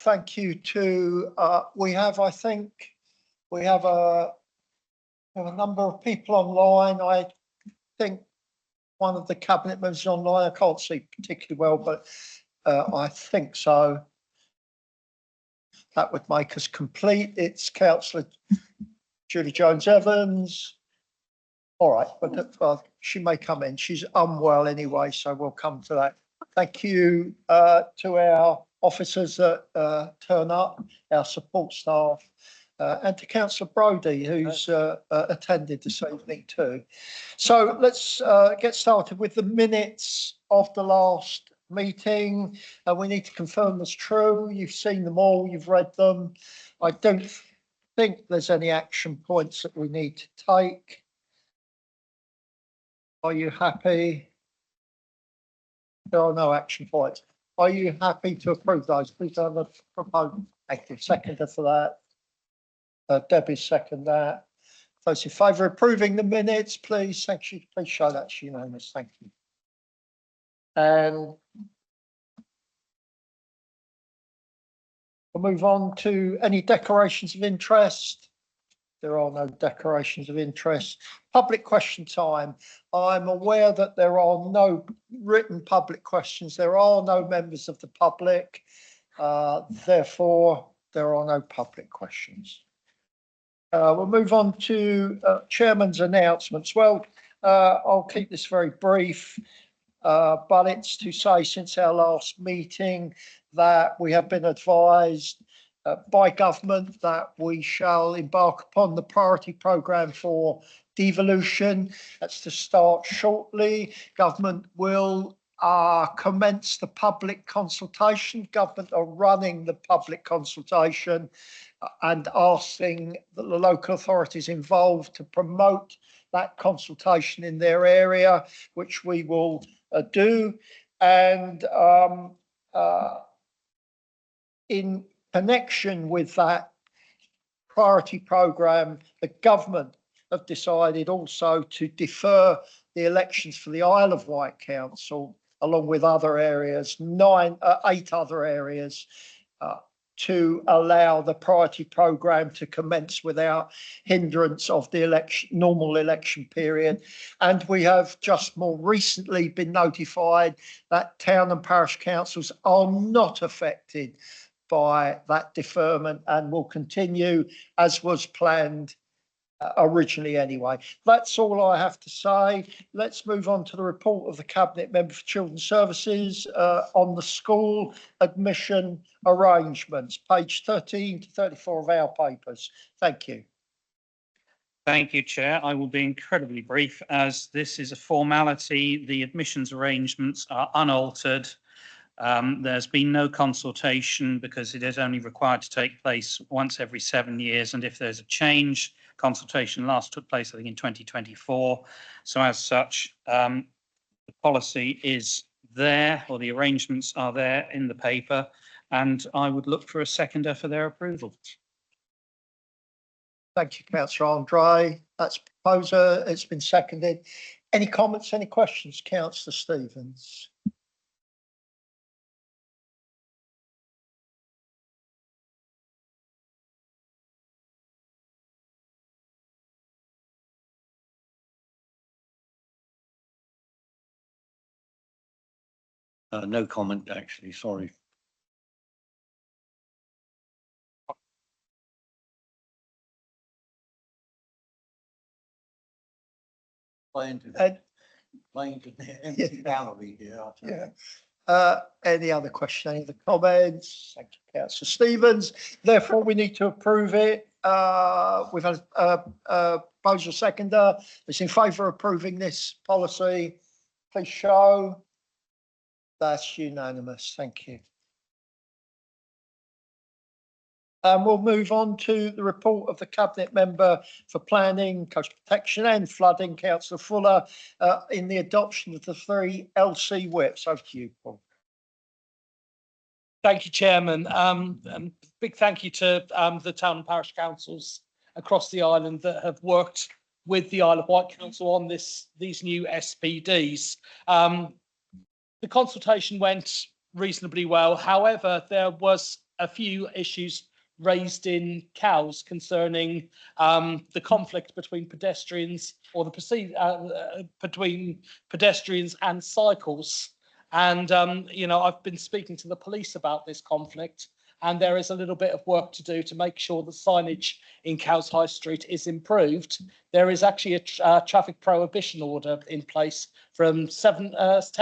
thank you to, I think we have a number of people online. I think one of the cabinet members online, I can't see particularly well, but I think so. That would make us complete. It's Councillor Julie Jones-Evans. All right, but she may come in. She's unwell anyway, so we'll come to that. Thank you to our officers that turn up, our support staff, and to Councillor Brodie, who's attended this evening too. So let's get started with the minutes of the last meeting. We need to confirm that's true. You've seen them all, you've read them. I don't think there's any action points that we need to take. Are you happy? There are no action points. Are you happy to approve those? Please have a proposed active seconder for that. Debbie second that. Those in favour of approving the minutes, please. Thank you. Please show that's unanimous. Thank you. And we'll move on to any declarations of interest. There are no declarations of interest. Public question time. I'm aware that there are no written public questions. There are no members of the public. Therefore, there are no public questions. We'll move on to Chairman's announcements. Well, I'll keep this very brief, but it's to say since our last meeting that we have been advised by government that we shall embark upon the priority programme for devolution. That's to start shortly. Government will commence the public consultation. Government are running the public consultation and asking the local authorities involved to promote that consultation in their area, which we will do. And in connection with that priority programme, the government have decided also to defer the elections for the Isle of Wight Council, along with other areas, 8 other areas, to allow the priority programme to commence without hindrance of the normal election period. And we have just more recently been notified that town and parish councils are not affected by that deferment and will continue as was planned originally anyway. That's all I have to say. Let's move on to the report of the Cabinet Member for Children's Services on the school admission arrangements, page 13 to 34 of our papers. Thank you. Thank you, Chair. I will be incredibly brief as this is a formality. The admissions arrangements are unaltered. There's been no consultation because it is only required to take place once every 7 years. And if there's a change, consultation last took place, I think, in 2024. So as such, the policy is there, or the arrangements are there in the paper, and I would look for a seconder for their approval. Thank you, Councillor Andre. That's proposer. It's been seconded. Any comments, any questions, Councillor Stevens? No comment, actually, sorry. Playing to the empty gallery here. Yeah. Any other question, any other comments? Thank you, Councillor Stevens. Therefore, we need to approve it. We've had a proposal seconder. It's in favour of approving this policy. Please show. That's unanimous. Thank you. And we'll move on to the report of the Cabinet Member for Planning, Coastal Protection and Flooding, Councillor Fuller, in the adoption of the 3 LCWIPs. Over to you, Paul. Thank you, Chairman. Big thank you to the town and parish councils across the island that have worked with the Isle of Wight Council on these new SPDs. The consultation went reasonably well. However, there was a few issues raised in Cowes concerning the conflict between pedestrians or between pedestrians and cycles. And, you know, I've been speaking to the police about this conflict, and there is a little bit of work to do to make sure the signage in Cowes High Street is improved. There is actually a traffic prohibition order in place from 10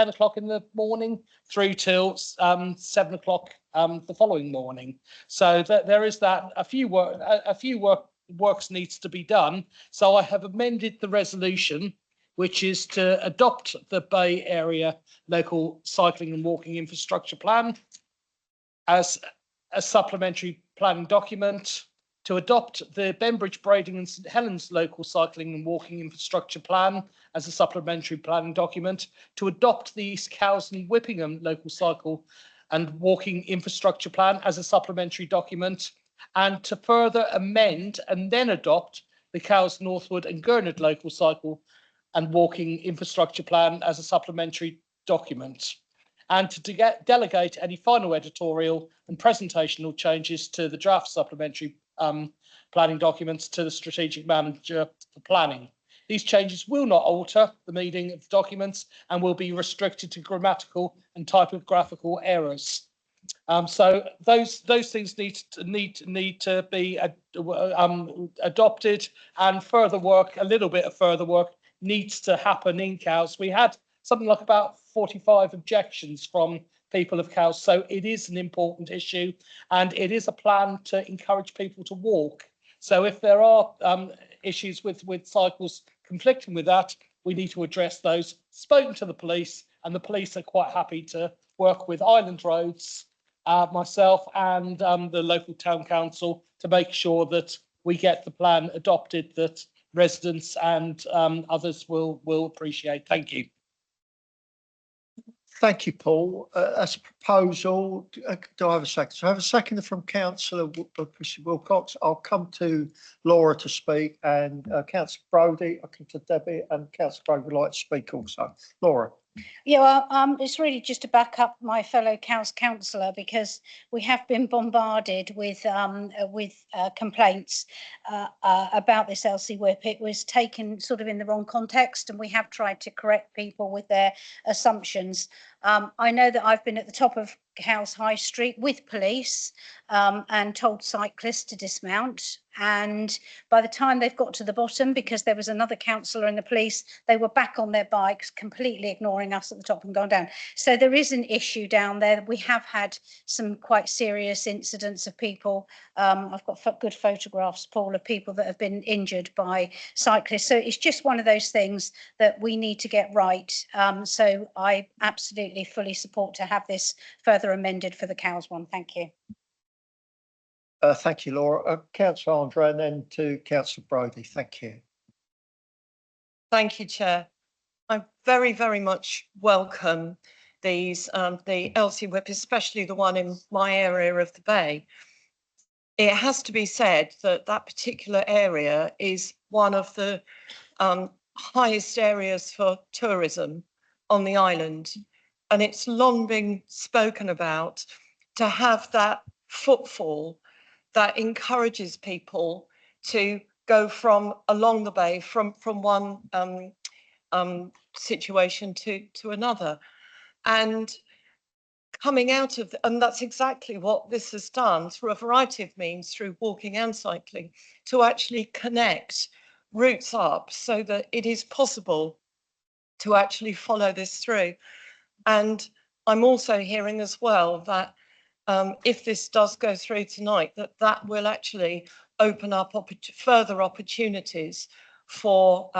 o'clock in the morning through till 7 o'clock the following morning. So there is that. A few works needs to be done. So I have amended the resolution, which is to adopt the Bay Area Local Cycling and Walking Infrastructure Plan as a supplementary planning document, to adopt the Bembridge, Brading and St Helens Local Cycling and Walking Infrastructure Plan as a supplementary planning document, to adopt the East Cowes and Whippingham Local Cycle and Walking Infrastructure Plan as a supplementary document, and to further amend and then adopt the Cowes, Northwood and Gurnard Local Cycle and Walking Infrastructure Plan as a supplementary document, and to delegate any final editorial and presentational changes to the draft supplementary planning documents to the strategic manager for planning. These changes will not alter the meaning of the documents and will be restricted to grammatical and typographical errors. So those things need to be adopted, and further work, a little bit of further work needs to happen in Cowes. We had something like about 45 objections from people of Cowes, so it is an important issue, and it is a plan to encourage people to walk. So if there are issues with cycles conflicting with that, we need to address those. Spoken to the police, and the police are quite happy to work with Island Roads, myself and the local town council to make sure that we get the plan adopted that residents and others will appreciate. Thank you. Thank you, Paul. As a proposal, do I have a second? So I have a second from Councillor Wilcox. I'll come to Laura to speak, and Councillor Brodie, I'll come to Debbie, and Councillor Brodie would like to speak also. Laura. Yeah, well, it's really just to back up my fellow Cowes councillor, because we have been bombarded with complaints about this LCWIP. It was taken sort of in the wrong context, and we have tried to correct people with their assumptions. I know that I've been at the top of Cowes High Street with police and told cyclists to dismount, and by the time they've got to the bottom, because there was another councillor and the police, they were back on their bikes, completely ignoring us at the top and gone down. So there is an issue down there. We have had some quite serious incidents of people. I've got good photographs, Paul, of people that have been injured by cyclists. So it's just one of those things that we need to get right. So I absolutely fully support to have this further amended for the Cowes one. Thank you. Thank you, Laura. Councillor Andre, and then to Councillor Brodie. Thank you. Thank you, Chair. I very, very much welcome these, the LCWIP, especially the one in my area of the Bay. It has to be said that that particular area is one of the highest areas for tourism on the island, and it's long been spoken about to have that footfall that encourages people to go from along the bay from one situation to another, and coming out of and that's exactly what this has done through a variety of means, through walking and cycling, to actually connect routes up so that it is possible to actually follow this through. And I'm also hearing as well that if this does go through tonight, that will actually open up further opportunities for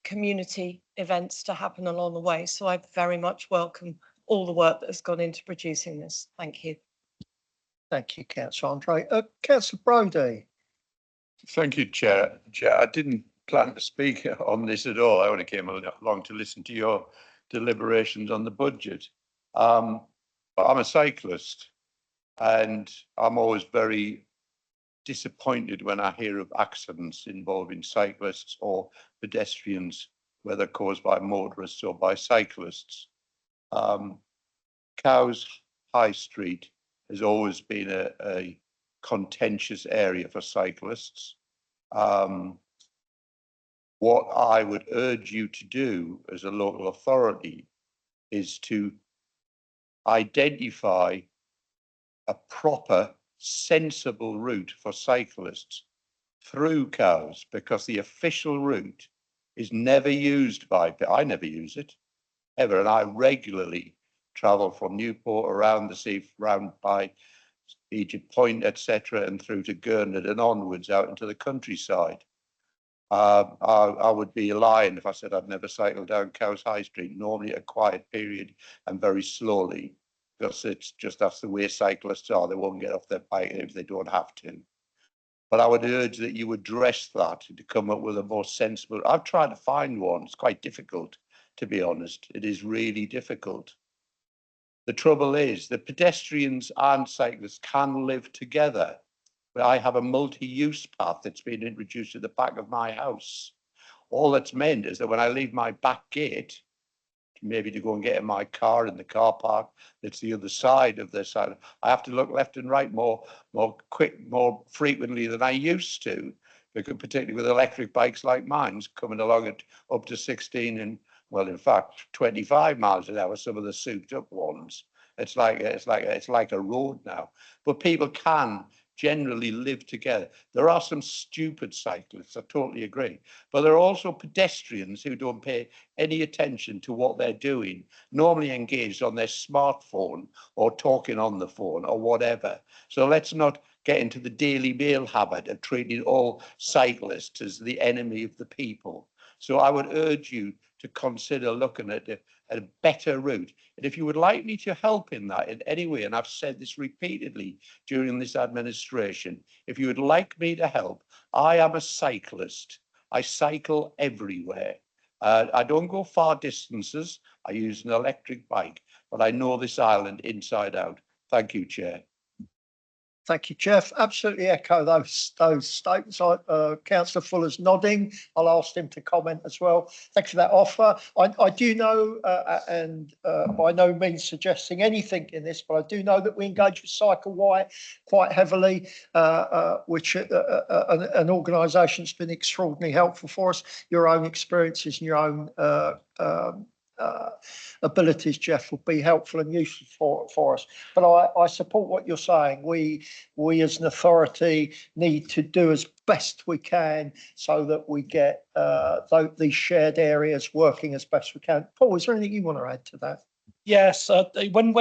community events to happen along the way. So I very much welcome all the work that has gone into producing this. Thank you. Thank you, Councillor Andre. Councillor Brodie. Thank you, Chair. I didn't plan to speak on this at all. I only came along to listen to your deliberations on the budget. But I'm a cyclist, and I'm always very disappointed when I hear of accidents involving cyclists or pedestrians, whether caused by motorists or by cyclists. Cowes High Street has always been a contentious area for cyclists. What I would urge you to do as a local authority is to identify a proper, sensible route for cyclists through Cowes, because the official route is never used by, I never use it ever, and I regularly travel from Newport around the sea, round by Egypt Point, etc., and through to Gurnard and onwards out into the countryside. I would be lying if I said I'd never cycled down Cowes High Street, normally at a quiet period and very slowly, because it's just that's the way cyclists are. They won't get off their bike if they don't have to. But I would urge that you address that to come up with a more sensible. I've tried to find one. It's quite difficult, to be honest. It is really difficult. The trouble is that pedestrians and cyclists can live together. But I have a multi-use path that's been introduced at the back of my house. All that's meant is that when I leave my back gate, maybe to go and get in my car in the car park that's the other side of the side, I have to look left and right more frequently than I used to, because particularly with electric bikes like mine's coming along at up to 16 and, well, in fact 25 miles an hour, some of the souped up ones. It's like a road now. But people can generally live together. There are some stupid cyclists, I totally agree, but there are also pedestrians who don't pay any attention to what they're doing, normally engaged on their smartphone or talking on the phone or whatever. So let's not get into the Daily Mail habit of treating all cyclists as the enemy of the people. So I would urge you to consider looking at a better route. And if you would like me to help in that in any way, and I've said this repeatedly during this administration, if you would like me to help, I am a cyclist. I cycle everywhere. I don't go far distances. I use an electric bike, but I know this island inside out. Thank you, Chair. Thank you, Jeff. Absolutely echo those statements. Councillor Fuller's nodding. I'll ask him to comment as well. Thanks for that offer. I do know, and by no means suggesting anything in this, but I do know that we engage with Cycle White quite heavily, which an organisation that's been extraordinarily helpful for us. Your own experiences and your own abilities, Jeff, will be helpful and useful for us. But I support what you're saying. We as an authority need to do as best we can so that we get these shared areas working as best we can. Paul, is there anything you want to add to that? Yes, when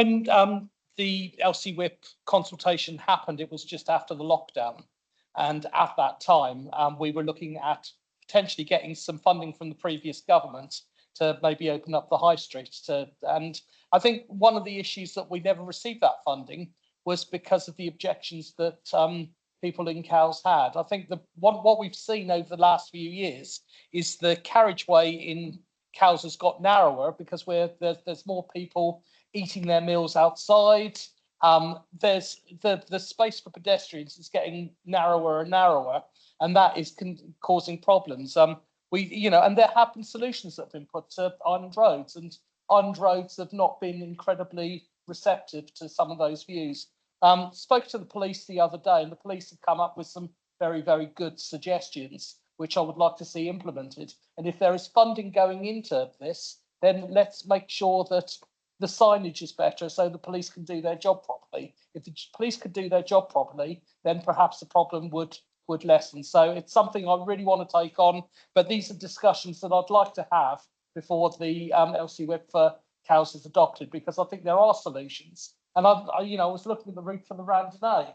the LCWIP consultation happened, it was just after the lockdown, and at that time we were looking at potentially getting some funding from the previous government to maybe open up the high streets. And I think one of the issues that we never received that funding was because of the objections that people in Cowes had. I think what we've seen over the last few years is the carriageway in Cowes has got narrower because there's more people eating their meals outside. There's the space for pedestrians is getting narrower and narrower, and that is causing problems. And there have been solutions that have been put to island roads, and island roads have not been incredibly receptive to some of those views. Spoke to the police the other day, and the police have come up with some very, very good suggestions, which I would like to see implemented. And if there is funding going into this, then let's make sure that the signage is better so the police can do their job properly. If the police could do their job properly, then perhaps the problem would lessen. So it's something I really want to take on, but these are discussions that I'd like to have before the LCWIP for Cowes is adopted, because I think there are solutions. And I was looking at the route for the Randonnée,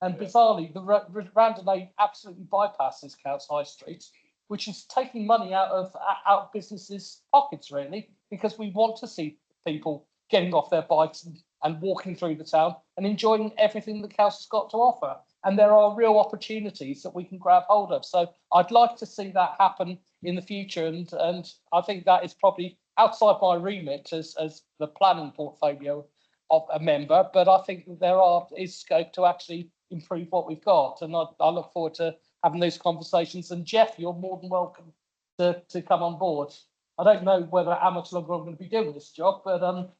and bizarrely, the Randonnée absolutely bypasses Cowes High Street, which is taking money out of businesses' pockets, really, because we want to see people getting off their bikes and walking through the town and enjoying everything that Cowes has got to offer. And there are real opportunities that we can grab hold of. So I'd like to see that happen in the future. And I think that is probably outside my remit as the planning portfolio of a member. But I think there is scope to actually improve what we've got. And I look forward to having those conversations. And Jeff, you're more than welcome to come on board. I don't know whether how much longer I'm going to be doing this job, but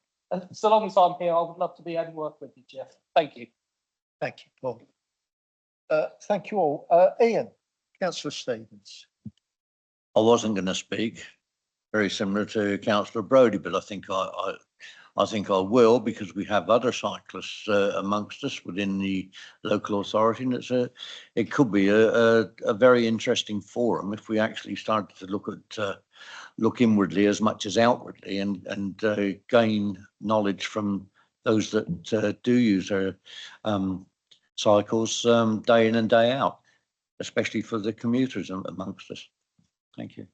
so long as I'm here, I would love to be able to work with you, Jeff. Thank you. Thank you, Paul. Thank you all. Ian, councillor Stevens. I wasn't going to speak, very similar to Councillor Brodie, but I think I think I will, because we have other cyclists amongst us within the local authority, and it could be a very interesting forum if we actually started to look inwardly as much as outwardly, and gain knowledge from those that do use their cycles day in and day out, especially for the commuters amongst us. Thank you.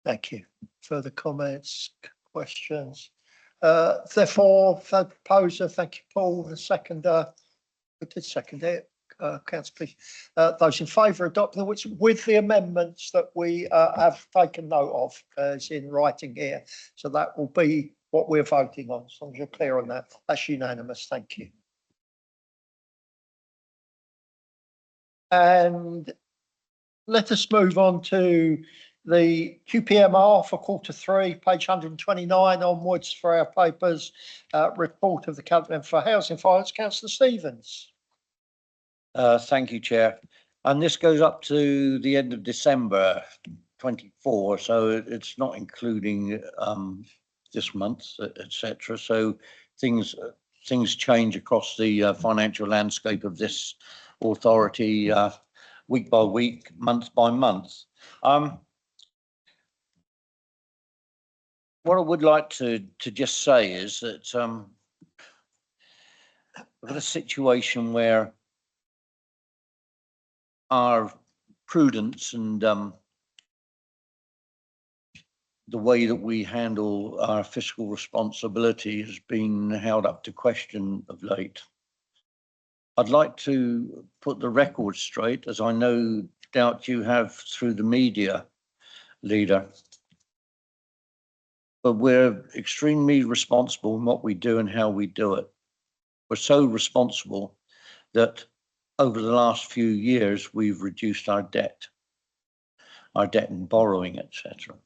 Thank you. Further comments, questions? Therefore, third proposer, thank you, Paul. The seconder, who did second it? Councillor, please. Those in favour adopting which with the amendments that we have taken note of as in writing here. So that will be what we're voting on. As long as you're clear on that, that's unanimous. Thank you. And let us move on to the QPMR for Q3, page 129 onwards for our papers. Report of the Company for Housing Finance, Councillor Stevens. Thank you, Chair. And this goes up to the end of December 24, so it's not including this month, etc. So things change across the financial landscape of this authority week by week, month by month. What I would like to just say is that we've got a situation where our prudence and the way that we handle our fiscal responsibility has been held up to question of late. I'd like to put the record straight, as I no doubt you have through the media, Leader. But we're extremely responsible in what we do and how we do it. We're so responsible that over the last few years, we've reduced our debt and borrowing, etc.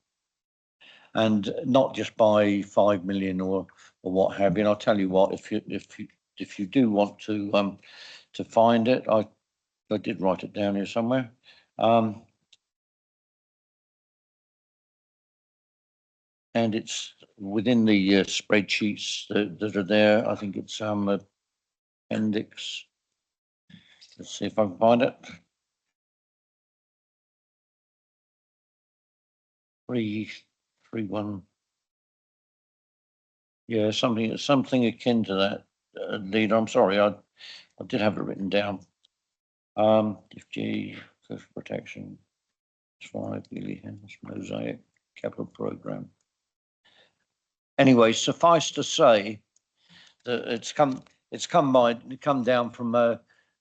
And not just by 5 million or what have you. And I'll tell you what, if you do want to find it, I did write it down here somewhere. And it's within the spreadsheets that are there. I think it's appendix. Let's see if I can find it. 331. Yeah, something akin to that, Leader. I'm sorry, I did have it written down. FG Coastal Protection 5 Helens Mosaic Capital Program. Anyway, suffice to say that it's come down from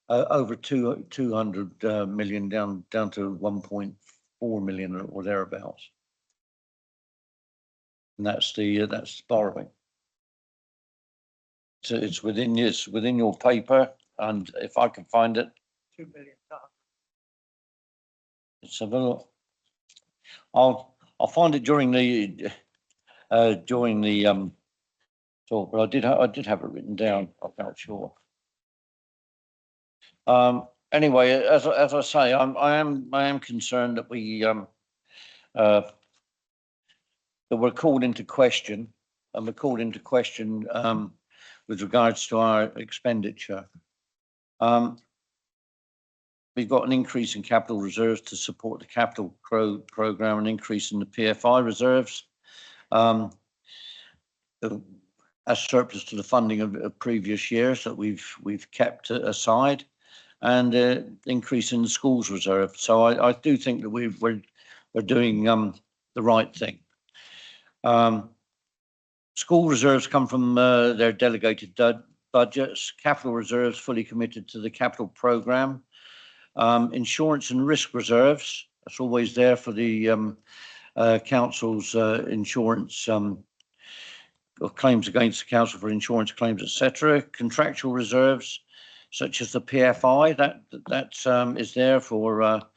over 200 million down to 1.4 million or thereabouts, and that's borrowing. So it's within your paper, and if I can find it, 2 million. let's have a look. I'll find it during the talk, but I did have it written down. I'm not sure. Anyway, as I say, I am concerned that that we're called into question, and we're called into question with regards to our expenditure. We've got an increase in capital reserves to support the capital program, an increase in the PFI reserves, as surplus to the funding of previous years that we've kept aside, and increase in the schools reserve. So I do think that we're doing the right thing. School reserves come from their delegated budgets. Capital reserves fully committed to the capital program. Insurance and risk reserves, that's always there for the council's insurance or claims against the council for insurance claims, etc. Contractual reserves, such as the PFI, that is there for a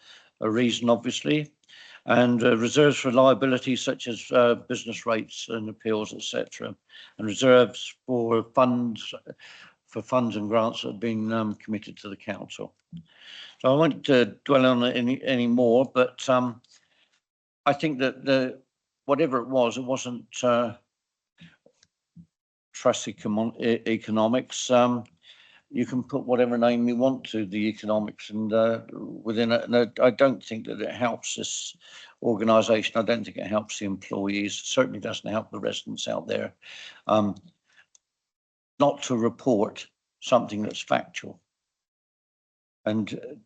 reason, obviously, and reserves for liabilities such as business rates and appeals, etc. And reserves for for funds and grants that have been committed to the council. So I won't dwell on it any more, but I think that whatever it wasn't trust economics. You can put whatever name you want to the economics, and within it, and I don't think that it helps this organisation. I don't think it helps the employees. It certainly doesn't help the residents out there. Not to report something that's factual, and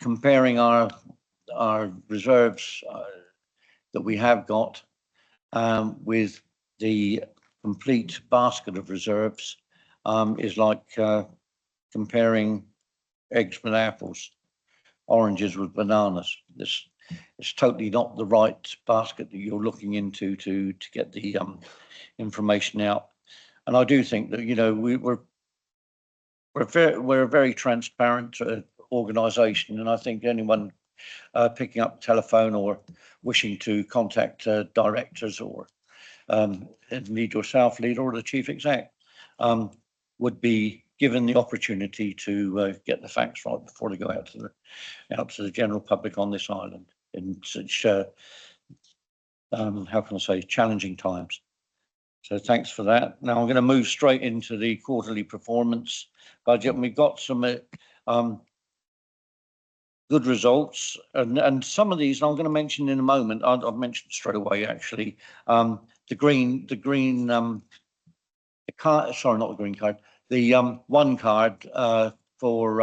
comparing our reserves that we have got with the complete basket of reserves is like comparing eggs with apples, oranges with bananas. This is totally not the right basket that you're looking into to get the information out. And I do think that, you know, we're a very transparent organisation, and I think anyone picking up the telephone or wishing to contact directors or indeed yourself, leader, or the chief exec, would be given the opportunity to get the facts right before they go out to the general public on this island in such how can I say, challenging times. So thanks for that. Now I'm going to move straight into the quarterly performance budget, and we've got some good results, and some of these I'm going to mention in a moment. I've mentioned straight away actually. The green card, sorry, not the green card, the one card for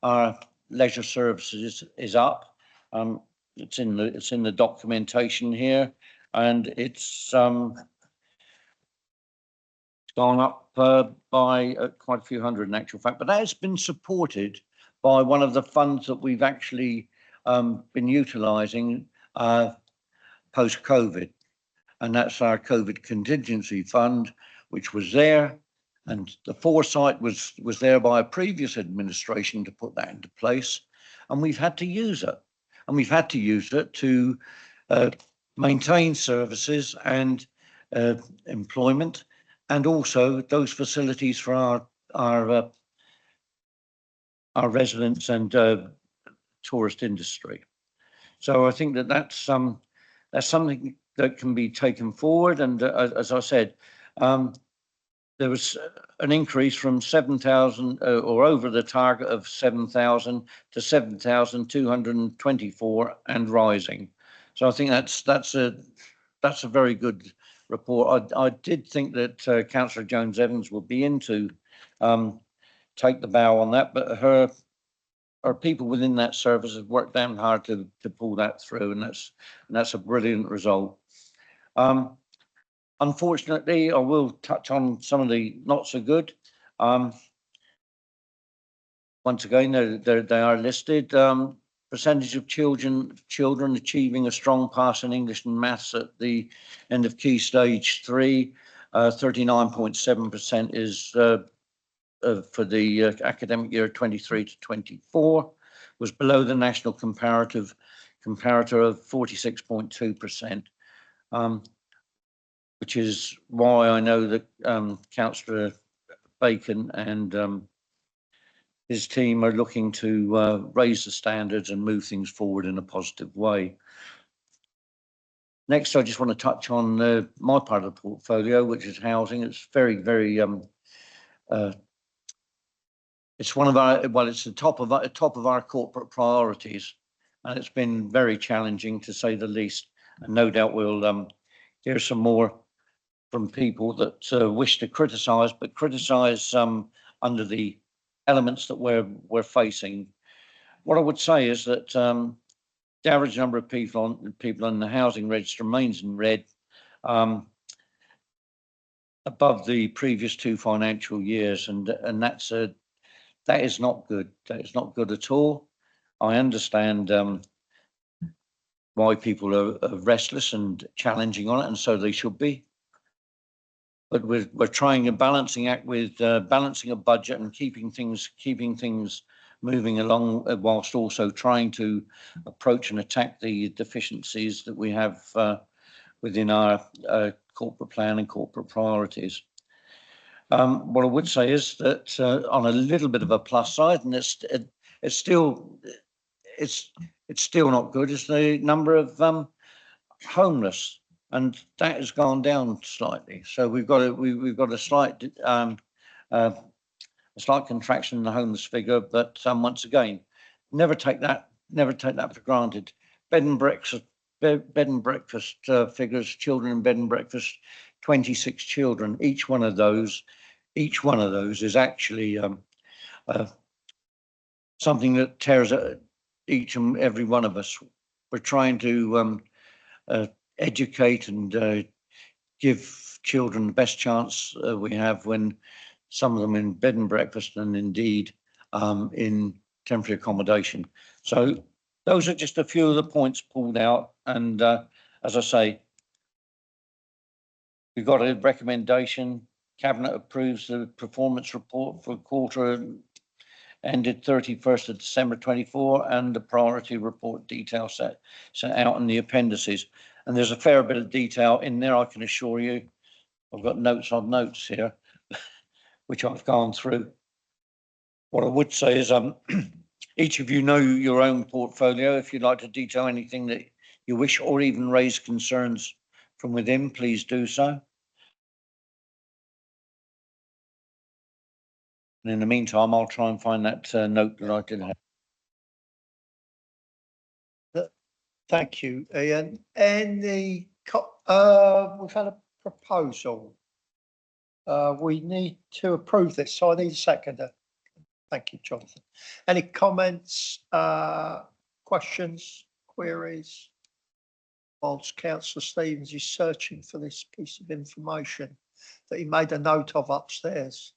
our leisure services is up. It's in the documentation here, and it's gone up by quite a few hundred in actual fact, but that has been supported by one of the funds that we've actually been utilising post-COVID, and that's our COVID contingency fund, which was there, and the foresight was there by a previous administration to put that into place, and we've had to use it, and we've had to use it to maintain services and employment, and also those facilities for our residents and tourist industry. So I think that's something that can be taken forward. And as I said, there was an increase from 7,000 or over the target of 7,000 to 7,224 and rising. So I think that's a very good report. I did think that Councillor Jones-Evans would be in to take the bow on that, but her people within that service have worked damn hard to pull that through, and that's a brilliant result. Unfortunately, I will touch on some of the not so good. Once again, they are listed. Percentage of children achieving a strong pass in English and maths at the end of Key Stage 3, 39.7% is for the academic year 23 to 24, was below the national comparator of 46.2%, which is why I know that Councillor Bacon and his team are looking to raise the standards and move things forward in a positive way. Next, I just want to touch on my part of the portfolio, which is housing. It's very, very it's one of our, well, it's the top of our corporate priorities, and it's been very challenging to say the least. And no doubt we'll hear some more from people that wish to criticise, but criticise under the elements that we're facing. What I would say is that the average number of people on the housing register remains in red, above the previous 2 financial years, and that is not good. That is not good at all. I understand why people are restless and challenging on it, and so they should be. But we're trying a balancing act with balancing a budget and keeping things moving along, whilst also trying to approach and attack the deficiencies that we have within our corporate plan and corporate priorities. What I would say is that on a little bit of a plus side, and it's still not good, is the number of homeless, and that has gone down slightly. So we've got a slight contraction in the homeless figure, but once again, never take that for granted. Bed and breakfast figures, children in bed and breakfast, 26 children. Each one of those is actually something that tears at each and every one of us. We're trying to educate and give children the best chance we have, when some of them in bed and breakfast and indeed in temporary accommodation. So those are just a few of the points pulled out. And as I say, we've got a recommendation. Cabinet approves the performance report for quarter ended 31st of December 24, and the priority report detail set out in the appendices. And there's a fair bit of detail in there, I can assure you. I've got notes on notes here, which I've gone through. What I would say is each of you know your own portfolio. If you'd like to detail anything that you wish, or even raise concerns from within, please do so. And in the meantime, I'll try and find that note that I did have. Thank you, Ian. We've had a proposal. We need to approve this, so I need a seconder. Thank you, Jonathan. Any comments, questions, queries? Whilst Councillor Stevens is searching for this piece of information that he made a note of upstairs.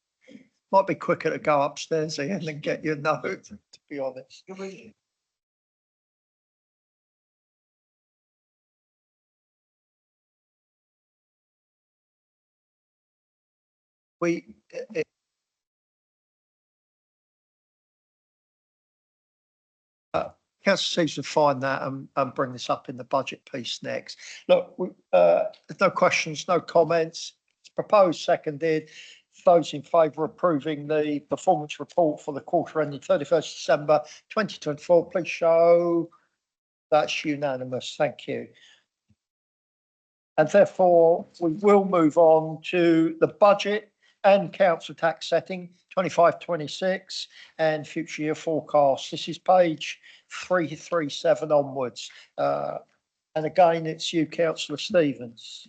Might be quicker to go upstairs, Ian, and get your note, to be honest. Councillor Stevens will find that and bring this up in the budget piece next. Look, there's no questions, no comments. It's proposed, seconded. Those in favour of approving the performance report for the quarter ending 31st December 2024, please show. That's unanimous. Thank you. And therefore, we will move on to the budget and council tax setting 25-26 and future year forecast. This is page 337 onwards. And again, it's you, Councillor Stevens.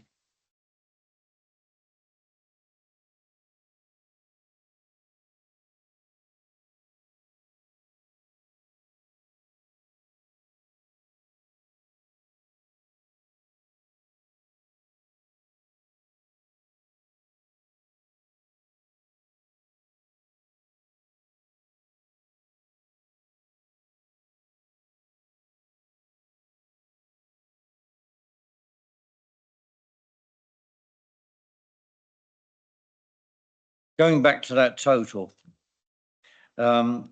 Going back to that total, I've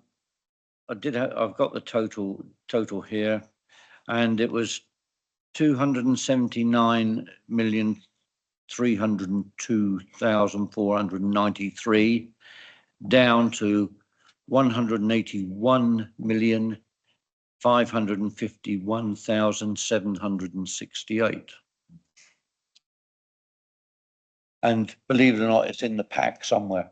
got the total here, and it was 279,302,493 down to 181,551,768. And believe it or not, it's in the pack somewhere.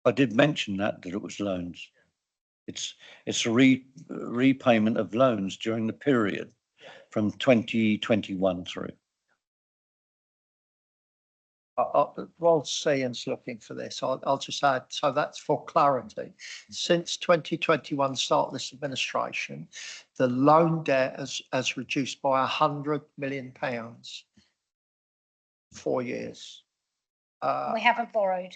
I did mention that it was loans. It's a repayment of loans during the period from 2021 through. While Ian's looking for this, I'll just add, so that's for clarity. Since 2021 start of this administration, the loan debt has reduced by £100 million, 4 years. We haven't borrowed.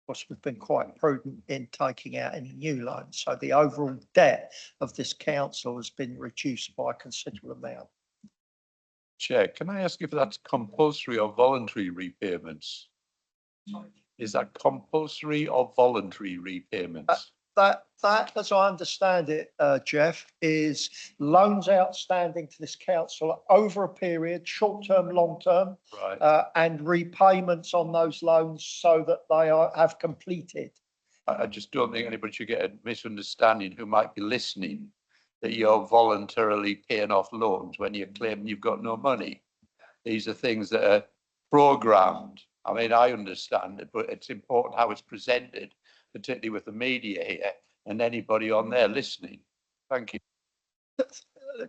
Of course, we've been quite prudent in taking out any new loans. So the overall debt of this council has been reduced by a considerable amount. Chair, can I ask if that's compulsory or voluntary repayments? Is that compulsory or voluntary repayments? That, as I understand it, Jeff, is loans outstanding to this council over a period, short-term, long-term, Right. and repayments on those loans so that they have completed. I just don't think anybody should get a misunderstanding who might be listening that you're voluntarily paying off loans when you're claiming you've got no money. These are things that are programmed. I mean, I understand it, but it's important how it's presented, particularly with the media here and anybody on there listening. Thank you.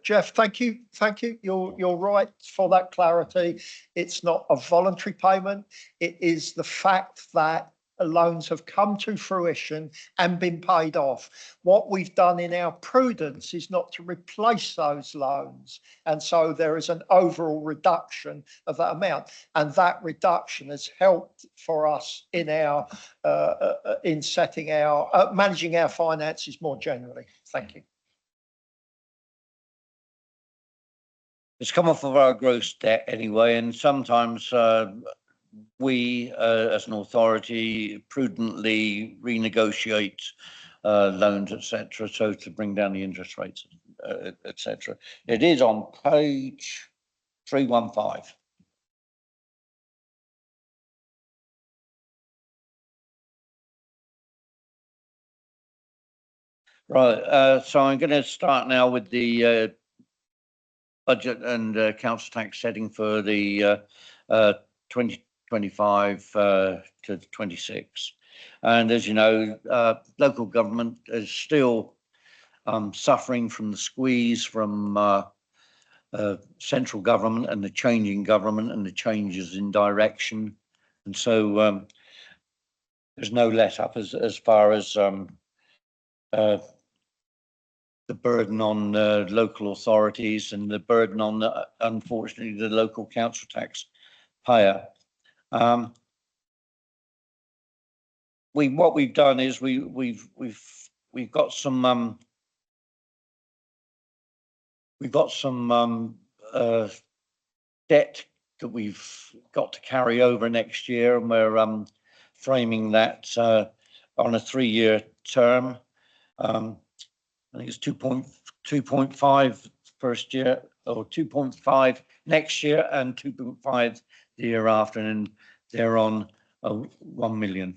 Jeff, thank you. Thank you. You're right for that clarity. It's not a voluntary payment. It is the fact that loans have come to fruition and been paid off. What we've done in our prudence is not to replace those loans. And so there is an overall reduction of that amount. And that reduction has helped for us in our, in setting our, managing our finances more generally. Thank you. It's come off of our gross debt anyway, and sometimes we, as an authority, prudently renegotiate loans, etc., so to bring down the interest rates, etc. It is on page 315. Right, so I'm going to start now with the budget and council tax setting for the 2025 to 26. And as you know, local government is still suffering from the squeeze from central government and the changing government and the changes in direction. And so there's no let up as far as the burden on local authorities and the burden on, unfortunately, the local council tax payer. What we've done is we've got some debt that we've got to carry over next year, and we're framing that on a 3-year term. I think it's 2.5 first year, or 2.5 next year, and 2.5 the year after, and they're on 1 million.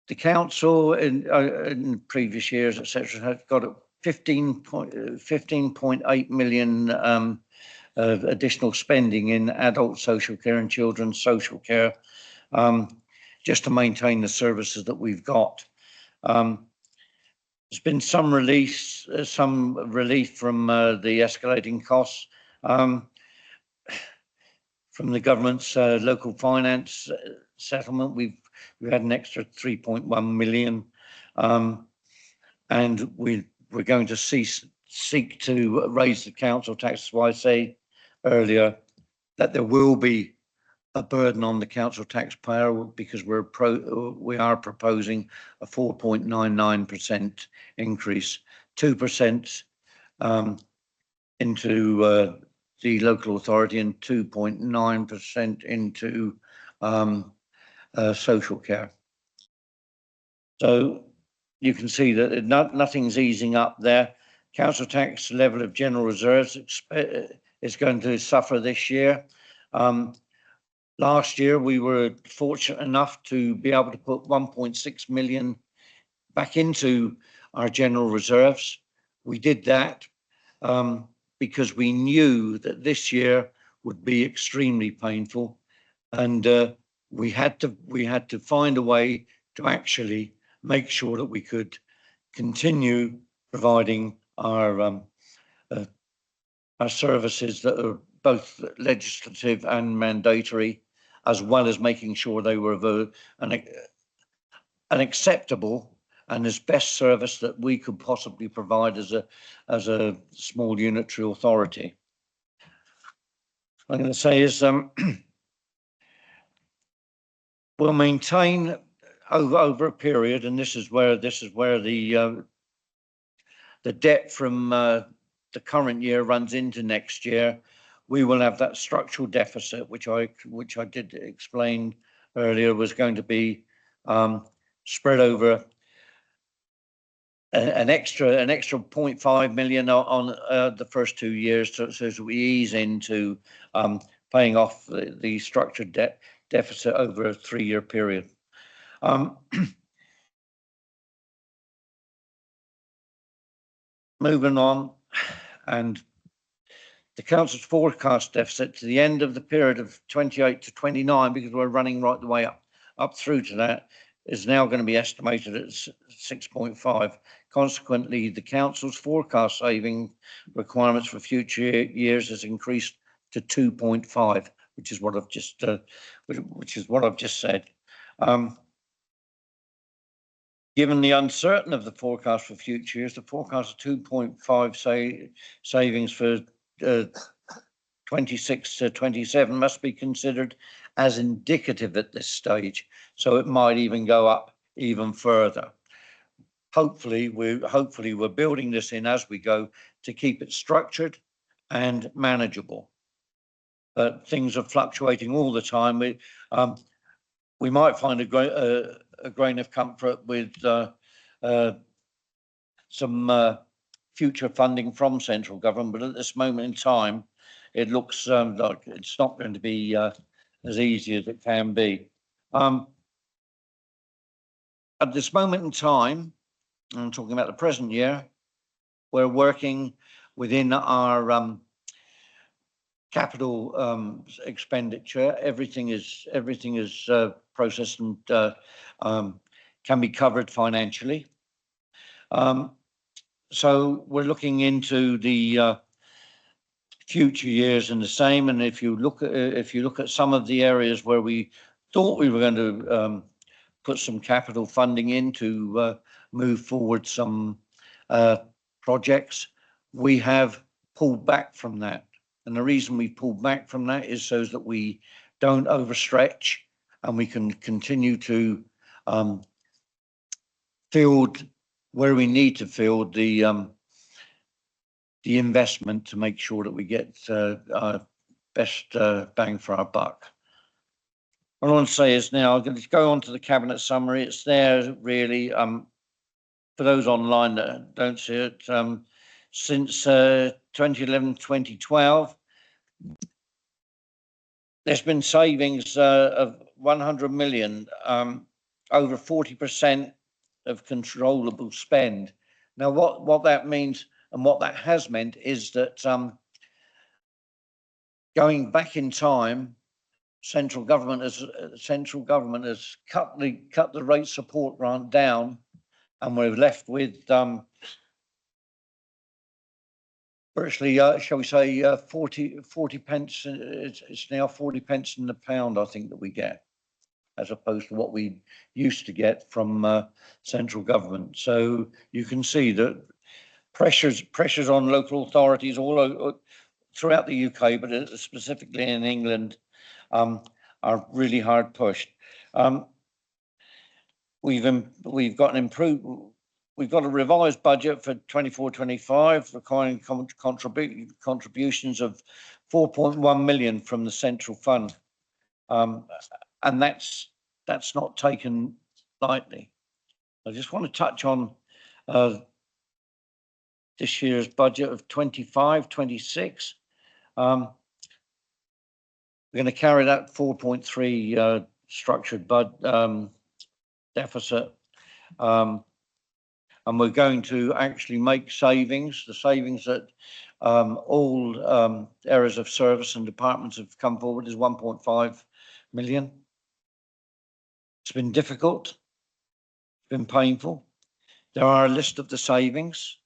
The council in previous years, etc., have got 15.8 million additional spending in adult social care and children's social care, just to maintain the services that we've got. There's been some relief from the escalating costs from the government's local finance settlement. We've had an extra 3.1 million, and we're going to seek to raise the council tax. That's why I say earlier that there will be a burden on the council taxpayer, because we are proposing a 4.99% increase, 2% into the local authority and 2.9% into social care. So you can see that nothing's easing up there. Council tax level of general reserves is going to suffer this year. Last year, we were fortunate enough to be able to put 1.6 million back into our general reserves. We did that because we knew that this year would be extremely painful, and we had to find a way to actually make sure that we could continue providing our services that are both legislative and mandatory, as well as making sure they were of an acceptable and as best service that we could possibly provide as a small unitary authority. I'm going to say is we'll maintain over a period, and this is where the the debt from the current year runs into next year, we will have that structural deficit, which I did explain earlier, was going to be spread over an extra 0.5 million on the first 2 years, so as we ease into paying off the structured deficit over a 3-year period. Moving on, and the council's forecast deficit to the end of the period of 28 to 29, because we're running right the way up through to that, is now going to be estimated at 6.5. Consequently, the council's forecast saving requirements for future years has increased to 2.5, which is what I've just said. Given the uncertainty of the forecast for future years, the forecast of 2.5 savings for 26 to 27 must be considered as indicative at this stage, so it might even go up even further. Hopefully we're building this in as we go to keep it structured and manageable. But things are fluctuating all the time. We might find a grain of comfort with some future funding from central government, but at this moment in time, it looks like it's not going to be as easy as it can be. At this moment in time, I'm talking about the present year, we're working within our capital expenditure. Everything is processed and can be covered financially. So we're looking into the future years in the same. And if you look at some of the areas where we thought we were going to put some capital funding in to move forward some projects, we have pulled back from that. And the reason we pulled back from that is so that we don't overstretch and we can continue to field where we need to field the investment to make sure that we get our best bang for our buck. What I want to say is now I'm going to go on to the cabinet summary. It's there really. For those online that don't see it, since 2011, 2012, there's been savings of 100 million, over 40% of controllable spend. Now, what that means and what that has meant is that going back in time, central government has cut the rate support grant down, and we're left with virtually, shall we say, 40 pence. It's now 40 pence in the pound, I think, that we get, as opposed to what we used to get from central government. So you can see that pressures on local authorities all over, throughout the UK, but specifically in England, are really hard pushed. We've got a revised budget for 24-25 requiring contributions of 4.1 million from the central fund, and that's not taken lightly. I just want to touch on this year's budget of 25-26. We're going to carry that 4.3 structured deficit, and we're going to actually make savings. The savings that all areas of service and departments have come forward is 1.5 million. It's been difficult, it's been painful. There are a list of the savings.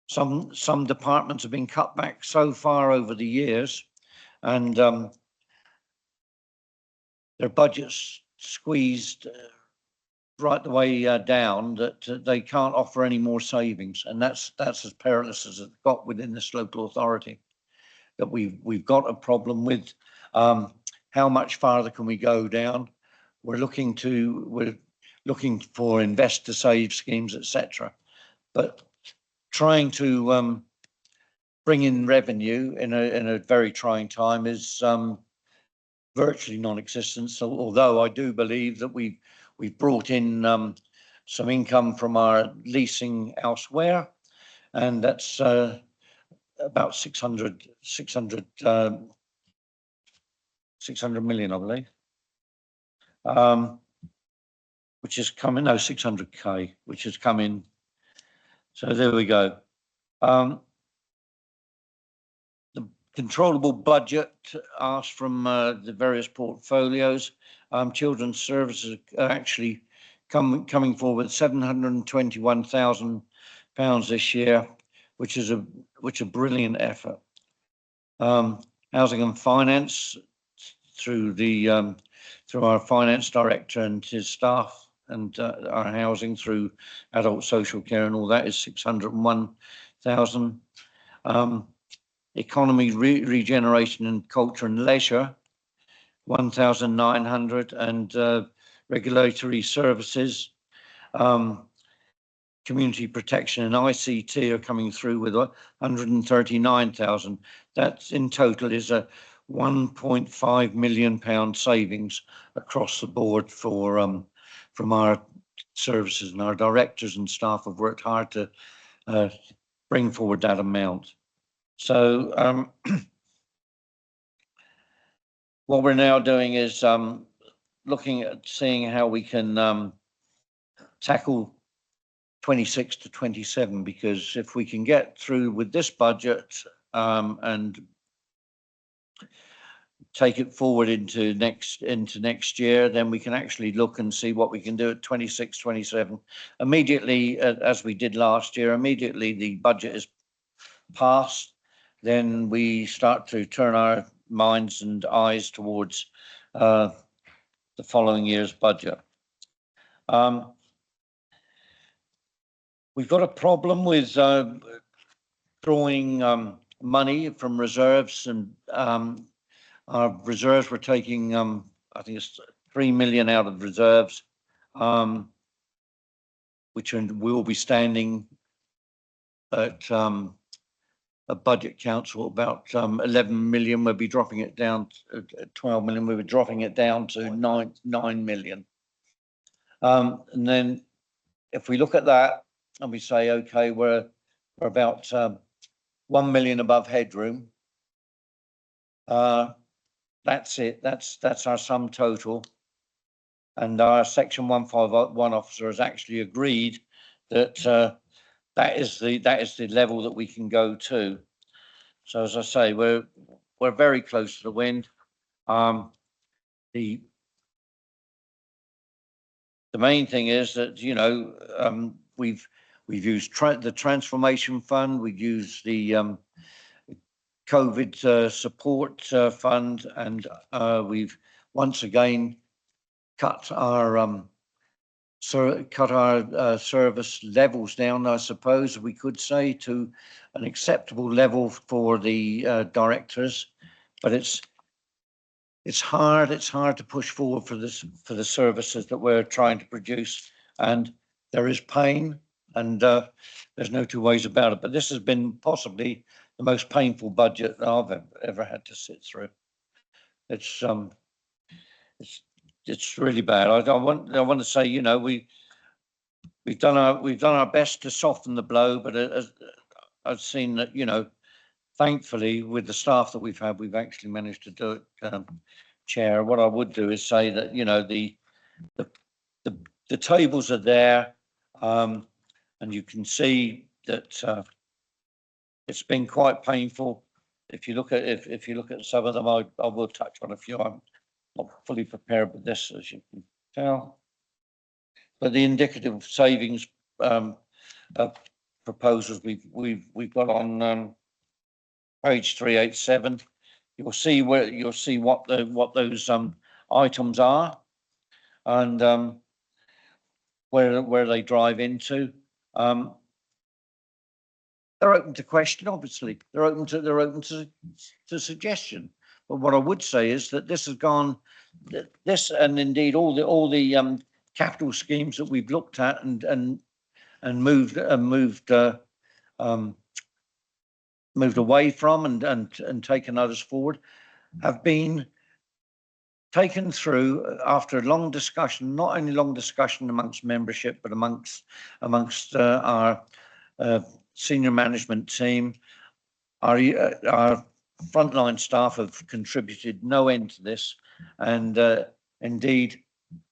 Some departments have been cut back so far over the years, and their budgets squeezed right the way down that they can't offer any more savings, and that's as perilous as it got within this local authority. That we've got a problem with how much farther can we go down. We're looking for invest to save schemes, etc. But trying to bring in revenue in a very trying time is virtually non-existent. So although I do believe that we've brought in some income from our leasing elsewhere, and that's about 600 million, I believe, which is coming, no, 600K, which has come in. So there we go. The controllable budget asked from the various portfolios. Children's services are actually coming forward £721,000 this year, which is a brilliant effort. Housing and finance through our finance director and his staff, and our housing through adult social care and all that is 601,000. Economy, regeneration and culture and leisure, 1,900, and regulatory services, community protection and ICT are coming through with 139,000. That in total is a £1.5 million savings across the board for from our services, and our directors and staff have worked hard to bring forward that amount. So what we're now doing is looking at seeing how we can tackle 26 to 27, because if we can get through with this budget and take it forward into next year, then we can actually look and see what we can do at 26, 27. Immediately, as we did last year, immediately the budget is passed, then we start to turn our minds and eyes towards the following year's budget. We've got a problem with drawing money from reserves, and our reserves were taking, I think it's 3 million out of reserves, which will be standing at a budget council about 11 million. We'll be dropping it down to 12 million. We'll be dropping it down to 9 million. And then if we look at that and we say, okay, we're about 1 million above headroom. That's it. That's our sum total. And our Section 151 officer has actually agreed that that is the level that we can go to. So as I say, we're very close to the wind. The main thing is that, you know, we've used the transformation fund, we've used the COVID support fund, and we've once again cut our service levels down, I suppose we could say, to an acceptable level for the directors. But it's hard to push forward for the services that we're trying to produce, and there is pain, and there's no two ways about it. But this has been possibly the most painful budget that I've ever had to sit through. It's really bad. I want to say, you know, we've done our best to soften the blow, but I've seen that, you know, thankfully with the staff that we've had, we've actually managed to do it. Chair, what I would do is say that, you know, the tables are there, and you can see that it's been quite painful. If you look at some of them, I will touch on a few. I'm not fully prepared with this, as you can tell, but the indicative savings proposals we've got on page 387. You'll see what those items are, and where they drive into. They're open to question, obviously. They're open to suggestion. But what I would say is that this has gone, this and indeed all the capital schemes that we've looked at and moved moved away from and taken others forward, have been taken through after a long discussion, not only long discussion amongst membership, but amongst our senior management team. Our frontline staff have contributed no end to this, and indeed,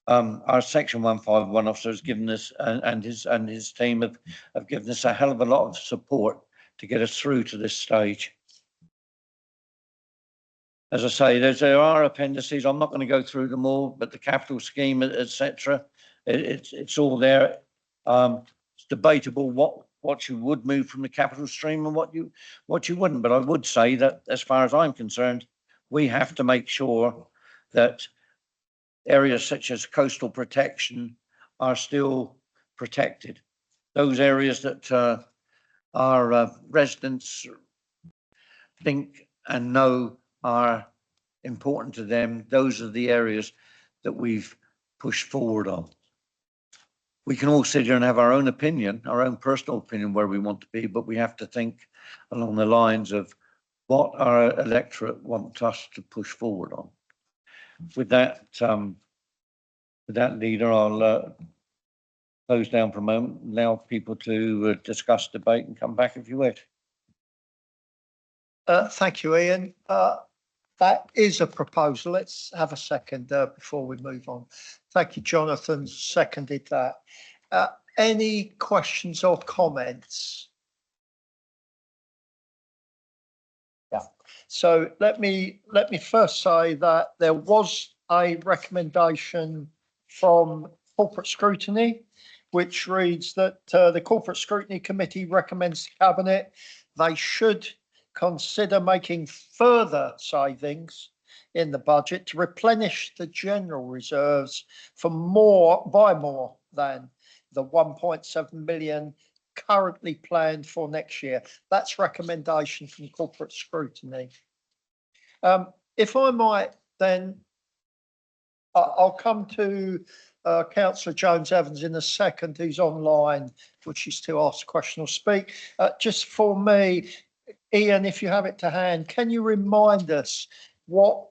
our Section 151 officer has given us and his team have given us a hell of a lot of support to get us through to this stage. As I say, there are appendices. I'm not going to go through them all, but the capital scheme, etc., it's all there. It's debatable what you would move from the capital stream and what you wouldn't. But I would say that, as far as I'm concerned, we have to make sure that areas such as coastal protection are still protected. Those areas that our residents think and know are important to them, those are the areas that we've pushed forward on. We can all sit here and have our own opinion, our own personal opinion where we want to be, but we have to think along the lines of what our electorate want us to push forward on. With that, leader, I'll close down for a moment, allow people to discuss, debate, and come back if you wish. Thank you, Ian. That is a proposal. Let's have a second before we move on. Thank you, Jonathan. Seconded that. Any questions or comments? Yeah. So let me first say that there was a recommendation from Corporate Scrutiny, which reads that the Corporate Scrutiny Committee recommends the Cabinet they should consider making further savings in the budget to replenish the general reserves by more than the 1.7 million currently planned for next year. That's recommendation from Corporate Scrutiny. If I might, then I'll come to Councillor Jones-Evans in a second, who's online, which is to ask a question or speak. Just for me, Ian, if you have it to hand, can you remind us what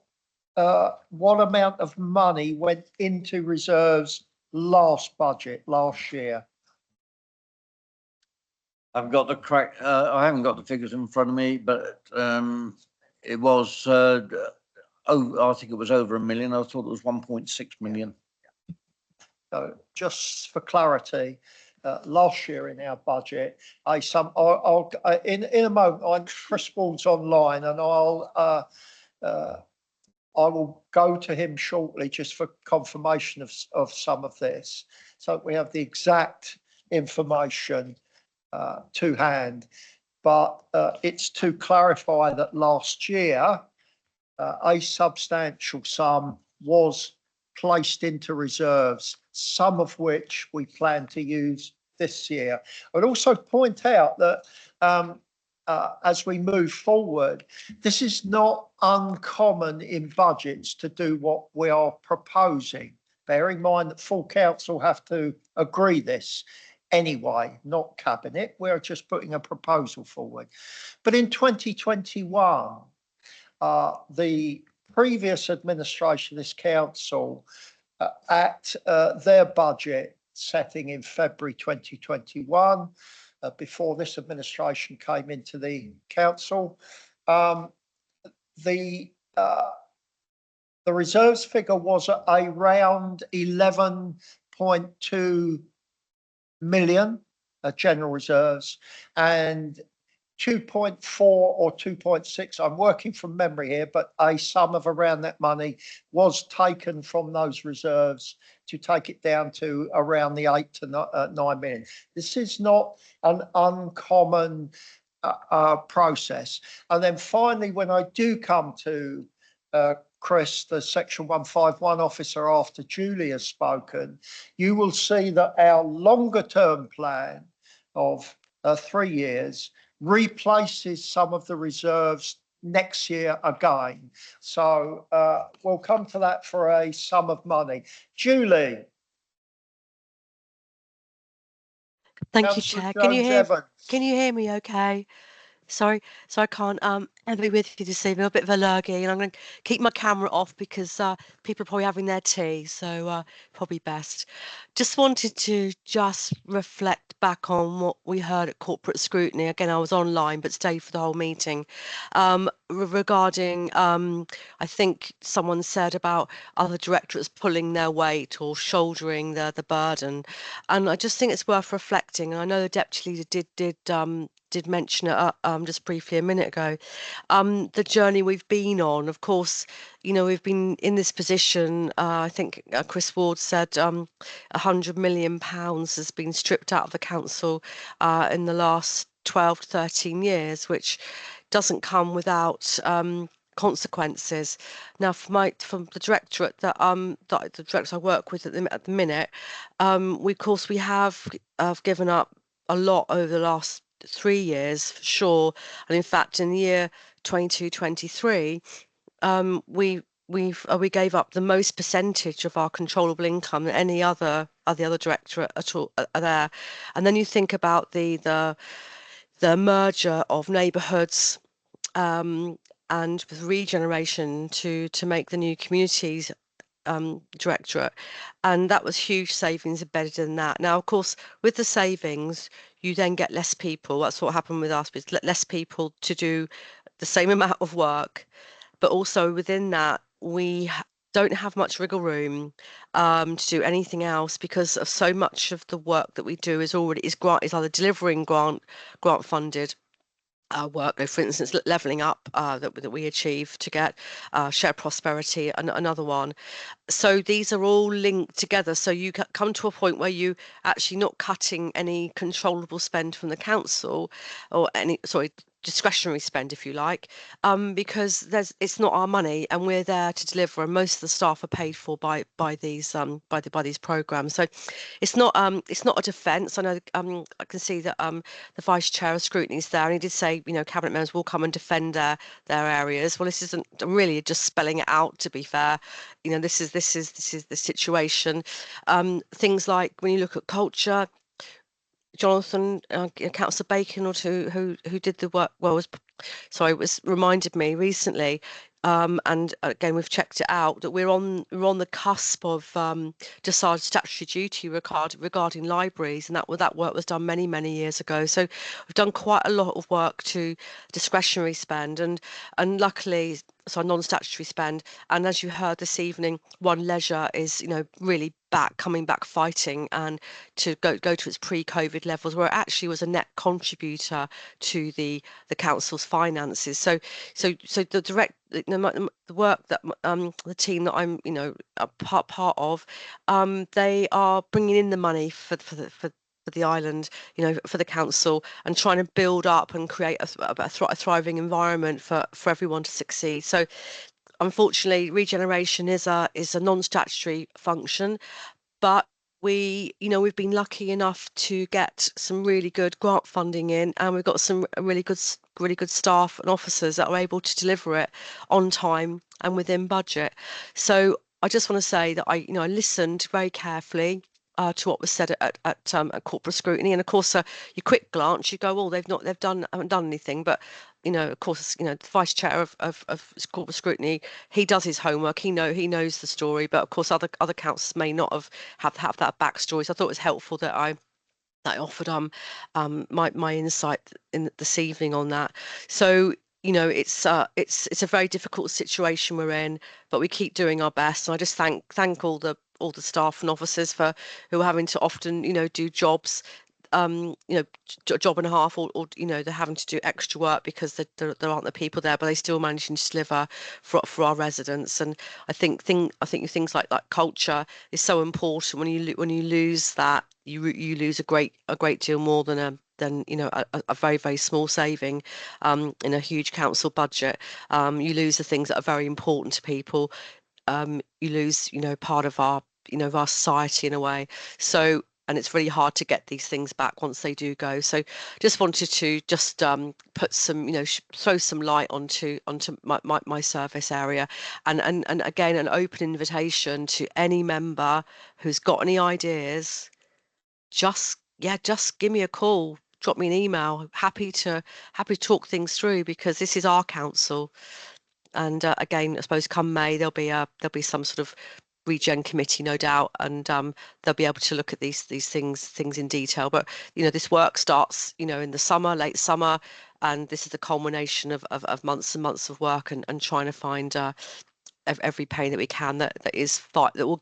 amount of money went into reserves last budget, last year? I've got the correct, I haven't got the figures in front of me, but it was, I think it was over 1 million. I thought it was 1.6 million. So just for clarity, last year in our budget, in a moment, Chris Ward's online, and I will go to him shortly just for confirmation of some of this. So we have the exact information to hand, but it's to clarify that last year a substantial sum was placed into reserves, some of which we plan to use this year. I'd also point out that as we move forward, this is not uncommon in budgets to do what we are proposing. Bear in mind that full council have to agree this anyway, not cabinet. We're just putting a proposal forward. But in 2021, the previous administration, this council, at their budget setting in February 2021, before this administration came into the council, the reserves figure was around 11.2 million general reserves, and 2.4 or 2.6, I'm working from memory here, but a sum of around that money was taken from those reserves to take it down to around the 8 to 9 million. This is not an uncommon process. And then finally, when I do come to Chris, the Section 151 officer, after Julie has spoken, you will see that our longer term plan of 3 years replaces some of the reserves next year again. So we'll come to that for a sum of money. Julie. Thank you, Councillor Chair. Jones-Evans. Can you hear me okay? Sorry, so I can't be with you this evening. I'm a bit of a lurgy, and I'm going to keep my camera off because people are probably having their tea, so probably best. Just wanted to just reflect back on what we heard at corporate scrutiny. Again, I was online but stayed for the whole meeting. Regarding, I think someone said about other directorates pulling their weight or shouldering the burden, and I just think it's worth reflecting. And I know the deputy leader did mention it just briefly a minute ago. The journey we've been on, of course, we've been in this position. I think Chris Ward said £100 million has been stripped out of the council in the last 12 to 13 years, which doesn't come without consequences. Now, from the directorate that the directors I work with at the minute, we have given up a lot over the last 3 years for sure, and in fact in the year 22-23 we gave up the most percentage of our controllable income than any other directorate at all there. And then you think about the merger of neighbourhoods and with regeneration to make the new communities directorate, and that was huge savings embedded in that. Now, of course, with the savings, you then get less people. That's what happened with us, is less people to do the same amount of work, but also within that, we don't have much wiggle room to do anything else because of so much of the work that we do is either delivering grant funded work. For instance, levelling up that we achieved to get shared prosperity, and another one. So these are all linked together. So you come to a point where you actually not cutting any controllable spend from the council, or discretionary spend, if you like, because it's not our money and we're there to deliver, and most of the staff are paid for by these programs. So it's not a defence. I know I can see that the vice chair of scrutiny is there, and he did say cabinet members will come and defend their areas. Well, this isn't really just spelling it out, to be fair. This is the situation. Things like when you look at culture, Jonathan, Councillor Bacon, who did the work, was reminded me recently, and again we've checked it out, that we're on the cusp of decided statutory duty regarding libraries, and that work was done many years ago. So we've done quite a lot of work to discretionary spend, and luckily, so non-statutory spend. And as you heard this evening, One Leisure is really coming back fighting, and to go to its pre-COVID levels, where it actually was a net contributor to the council's finances. So the work that the team that I'm a part of, they are bringing in the money for the island, for the council, and trying to build up and create a thriving environment for everyone to succeed. So unfortunately, regeneration is a non-statutory function, but we've been lucky enough to get some really good grant funding in, and we've got some really good staff and officers that are able to deliver it on time and within budget. So I just want to say that I listened very carefully to what was said at corporate scrutiny, and of course, you quick glance, you go, oh, haven't done anything, but of course, the vice chair of corporate scrutiny, he does his homework, he knows the story, but of course, other councillors may not have that backstory. So I thought it was helpful that I offered my insight this evening on that. So it's a very difficult situation we're in, but we keep doing our best. And I just thank all the staff and officers who are having to often do jobs, job and a half, or they're having to do extra work because there aren't the people there, but they still managing to deliver for our residents. And I think things like that culture is so important. When you lose that, you lose a great deal more than a very, very small saving in a huge council budget. You lose the things that are very important to people. You lose part of our our society in a way. So, and it's really hard to get these things back once they do go. So just wanted to put some throw some light onto my service area, and again, an open invitation to any member who's got any ideas. Just yeah, just give me a call, drop me an email. Happy to talk things through, because this is our council. And again, I suppose come May there'll be some sort of regen committee, no doubt, and they'll be able to look at these things in detail. But this work starts in the summer, late summer, and this is the culmination of months and months of work and trying to find every penny that we can that will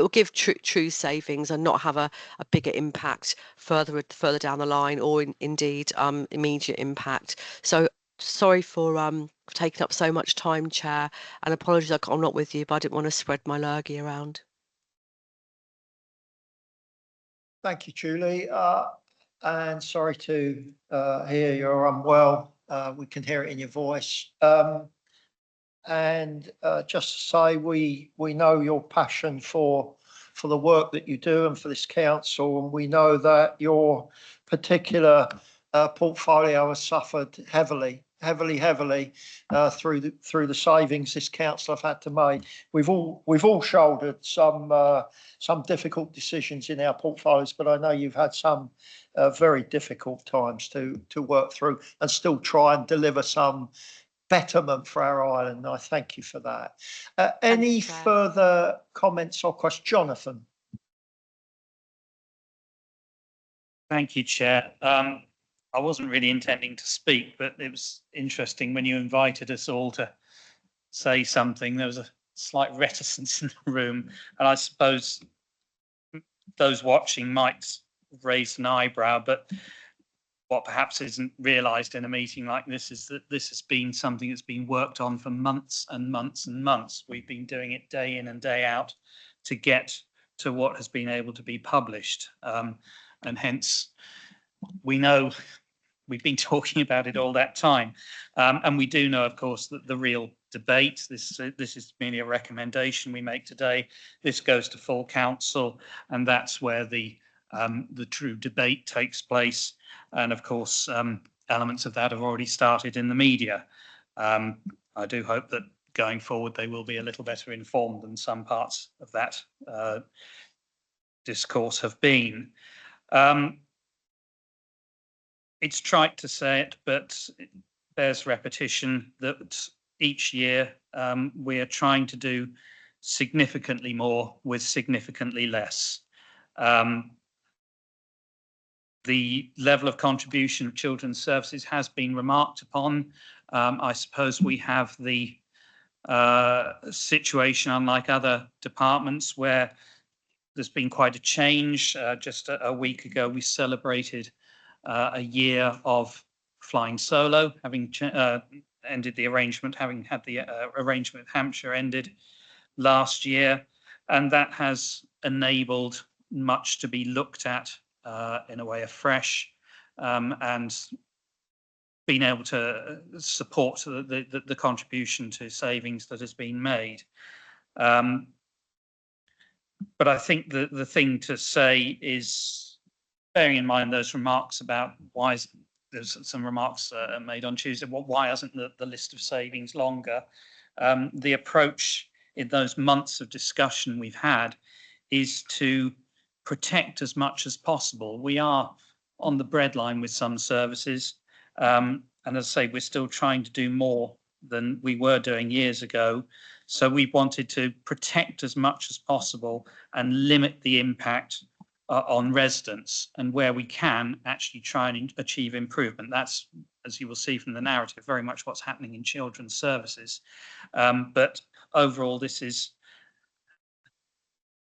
give true savings and not have a bigger impact further down the line, or indeed immediate impact. So sorry for taking up so much time, Chair, and apologies I'm not with you, but I didn't want to spread my lurgy around. Thank you, Julie. And sorry to hear you're unwell. We can hear it in your voice. And just to say, we know your passion for the work that you do and for this council, and we know that your particular portfolio has suffered heavily through the savings this council have had to make. We've all shouldered some difficult decisions in our portfolios, but I know you've had some very difficult times to work through and still try and deliver some betterment for our island. I thank you for that. Any further comments or questions? Jonathan. Thank you, Chair. I wasn't really intending to speak, but it was interesting when you invited us all to say something. There was a slight reticence in the room, and I suppose those watching might raise an eyebrow, but what perhaps isn't realised in a meeting like this is that this has been something that's been worked on for months and months and months. We've been doing it day in and day out to get to what has been able to be published. And hence, we know we've been talking about it all that time. And we do know, of course, that the real debate, this is merely a recommendation we make today. This goes to full council, and that's where the true debate takes place. And of course, elements of that have already started in the media. I do hope that going forward, they will be a little better informed than some parts of that discourse have been. It's trite to say it, but it bears repetition that each year we are trying to do significantly more with significantly less. The level of contribution of children's services has been remarked upon. I suppose we have the situation, unlike other departments, where there's been quite a change. Just a week ago, we celebrated a year of flying solo, having ended the arrangement, having had the arrangement with Hampshire ended last year, and that has enabled much to be looked at in a way afresh, and being able to support the contribution to savings that has been made. But I think the thing to say is, bearing in mind those remarks about why there's some remarks made on Tuesday, why isn't the list of savings longer? The approach in those months of discussion we've had is to protect as much as possible. We are on the breadline with some services, and as I say, we're still trying to do more than we were doing years ago. So we wanted to protect as much as possible and limit the impact on residents, and where we can actually try and achieve improvement. That's, as you will see from the narrative, very much what's happening in children's services. But overall, this is,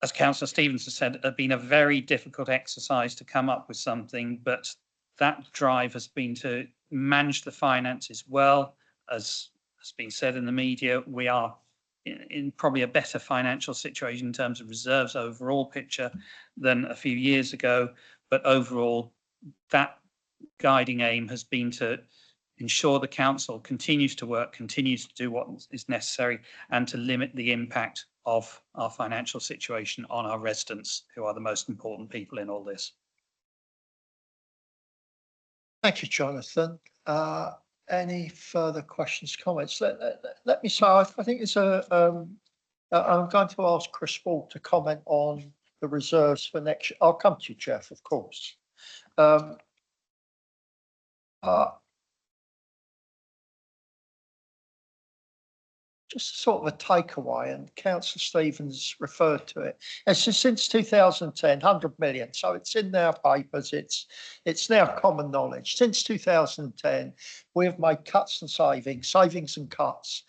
as Councillor Stevens has said, been a very difficult exercise to come up with something, but that drive has been to manage the finances well. As has been said in the media, we are in probably a better financial situation in terms of reserves overall picture than a few years ago, but overall that guiding aim has been to ensure the council continues to work, continues to do what is necessary, and to limit the impact of our financial situation on our residents, who are the most important people in all this. Thank you, Jonathan. Any further questions, comments? Let me say, I think it's I'm going to ask Chris Wall to comment on the reserves for next year. I'll come to you, Jeff, of course. just sort of a takeaway, and Councillor Stevens referred to it. It's since 2010, 100 million. So it's in our papers. It's now common knowledge. Since 2010, we have made cuts and savings and cuts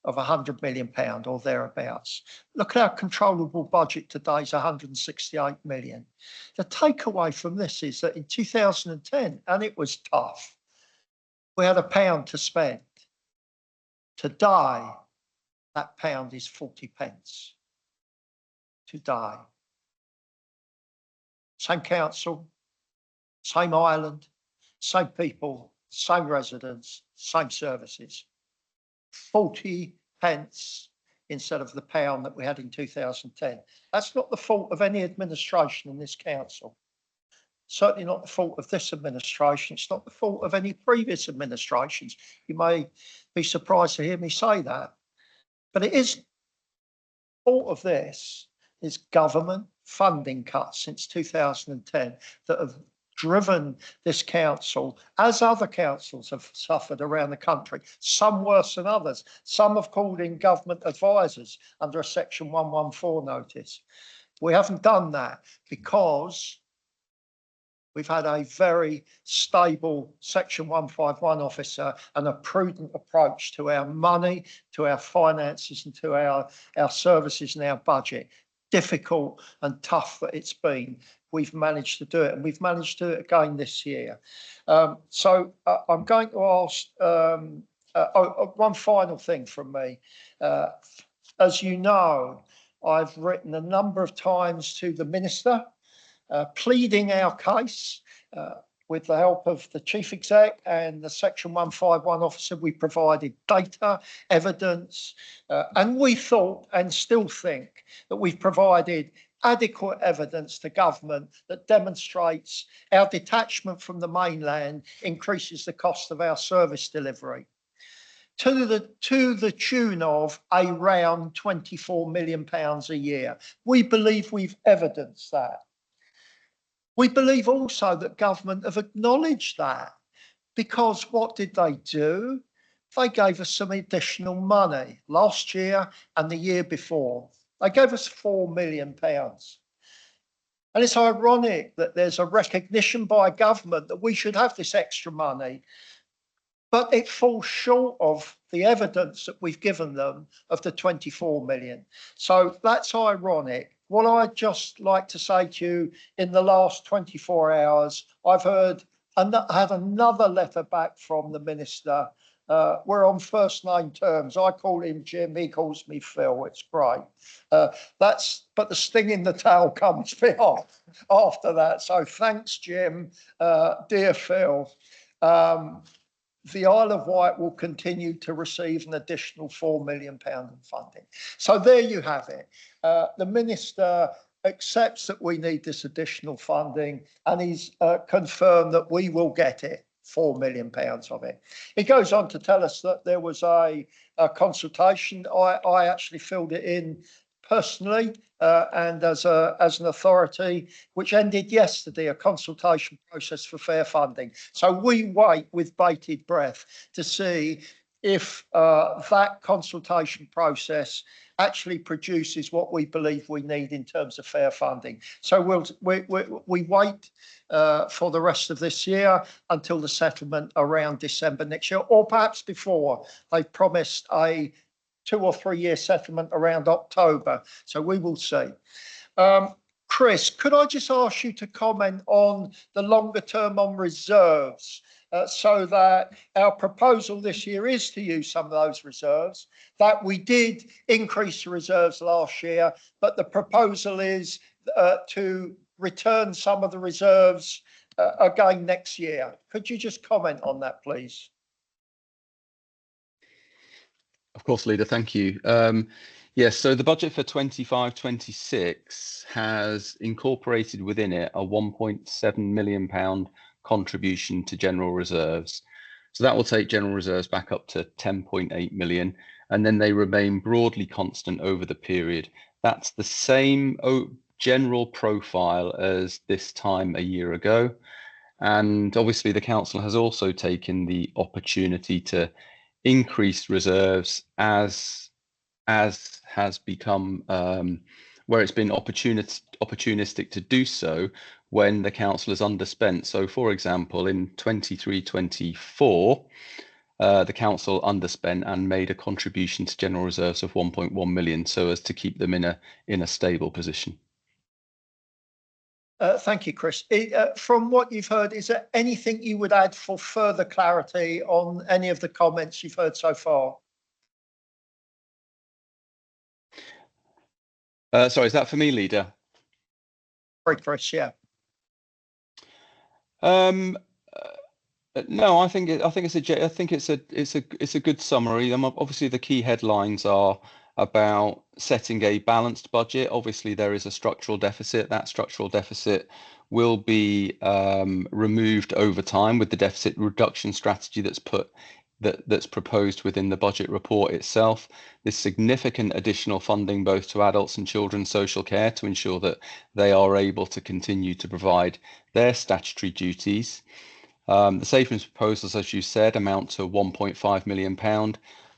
of £100 million or thereabouts. Look at our controllable budget today is 168 million. The takeaway from this is that in 2010, and it was tough, we had £1 to spend. Today, that pound is 40 pence. Today. Same council, same island, same people, same residents, same services. 40 pence instead of the pound that we had in 2010. That's not the fault of any administration in this council. Certainly not the fault of this administration. It's not the fault of any previous administrations. You may be surprised to hear me say that. But it is fault of this is government funding cuts since 2010 that have driven this council, as other councils have suffered around the country, some worse than others. Some have called in government advisors under a Section 114 notice. We haven't done that because we've had a very stable Section 151 officer and a prudent approach to our money, to our finances and to our services and our budget. Difficult and tough that it's been, we've managed to do it, and we've managed to do it again this year. So I'm going to ask one final thing from me. As you know, I've written a number of times to the Minister, pleading our case with the help of the Chief Exec and the Section 151 officer. We provided data, evidence, and we thought and still think that we've provided adequate evidence to government that demonstrates our detachment from the mainland increases the cost of our service delivery to the tune of around £24 million a year. We believe we've evidenced that. We believe also that government have acknowledged that, because what did they do? They gave us some additional money last year and the year before. They gave us £4 million. And it's ironic that there's a recognition by government that we should have this extra money, but it falls short of the evidence that we've given them of the 24 million. So that's ironic. What I'd just like to say to you, in the last 24 hours, I've had another letter back from the Minister. We're on first name terms. I call him Jim, he calls me Phil. It's great. But the sting in the tail comes after that. So thanks, Jim. Dear Phil. The Isle of Wight will continue to receive an additional £4 million in funding. So there you have it. The Minister accepts that we need this additional funding, and he's confirmed that we will get it, £4 million of it. He goes on to tell us that there was a consultation. I actually filled it in personally and as an authority, which ended yesterday, a consultation process for fair funding. So we wait with bated breath to see if that consultation process actually produces what we believe we need in terms of fair funding. So we wait for the rest of this year until the settlement around December next year, or perhaps before. They've promised a 2 or 3 year settlement around October. So we will see. Chris, could I just ask you to comment on the longer term on reserves, so that our proposal this year is to use some of those reserves, that we did increase the reserves last year, but the proposal is to return some of the reserves again next year. Could you just comment on that, please? Of course, Leader, thank you. Yes, so the budget for 25-26 has incorporated within it a £1.7 million contribution to general reserves. So that will take general reserves back up to 10.8 million, and then they remain broadly constant over the period. That's the same general profile as this time a year ago. And obviously the council has also taken the opportunity to increase reserves as has become where it's been opportunistic to do so when the council has underspent. So for example, in 23-24, the council underspent and made a contribution to general reserves of 1.1 million so as to keep them in a stable position. Thank you, Chris. From what you've heard, is there anything you would add for further clarity on any of the comments you've heard so far? Sorry, is that for me, Leader? Sorry, Chris, yeah. No, I think it's a good summary. Obviously, the key headlines are about setting a balanced budget. Obviously, there is a structural deficit. That structural deficit will be removed over time with the deficit reduction strategy that's proposed within the budget report itself. This significant additional funding both to adults and children's social care to ensure that they are able to continue to provide their statutory duties. The savings proposals, as you said, amount to £1.5 million.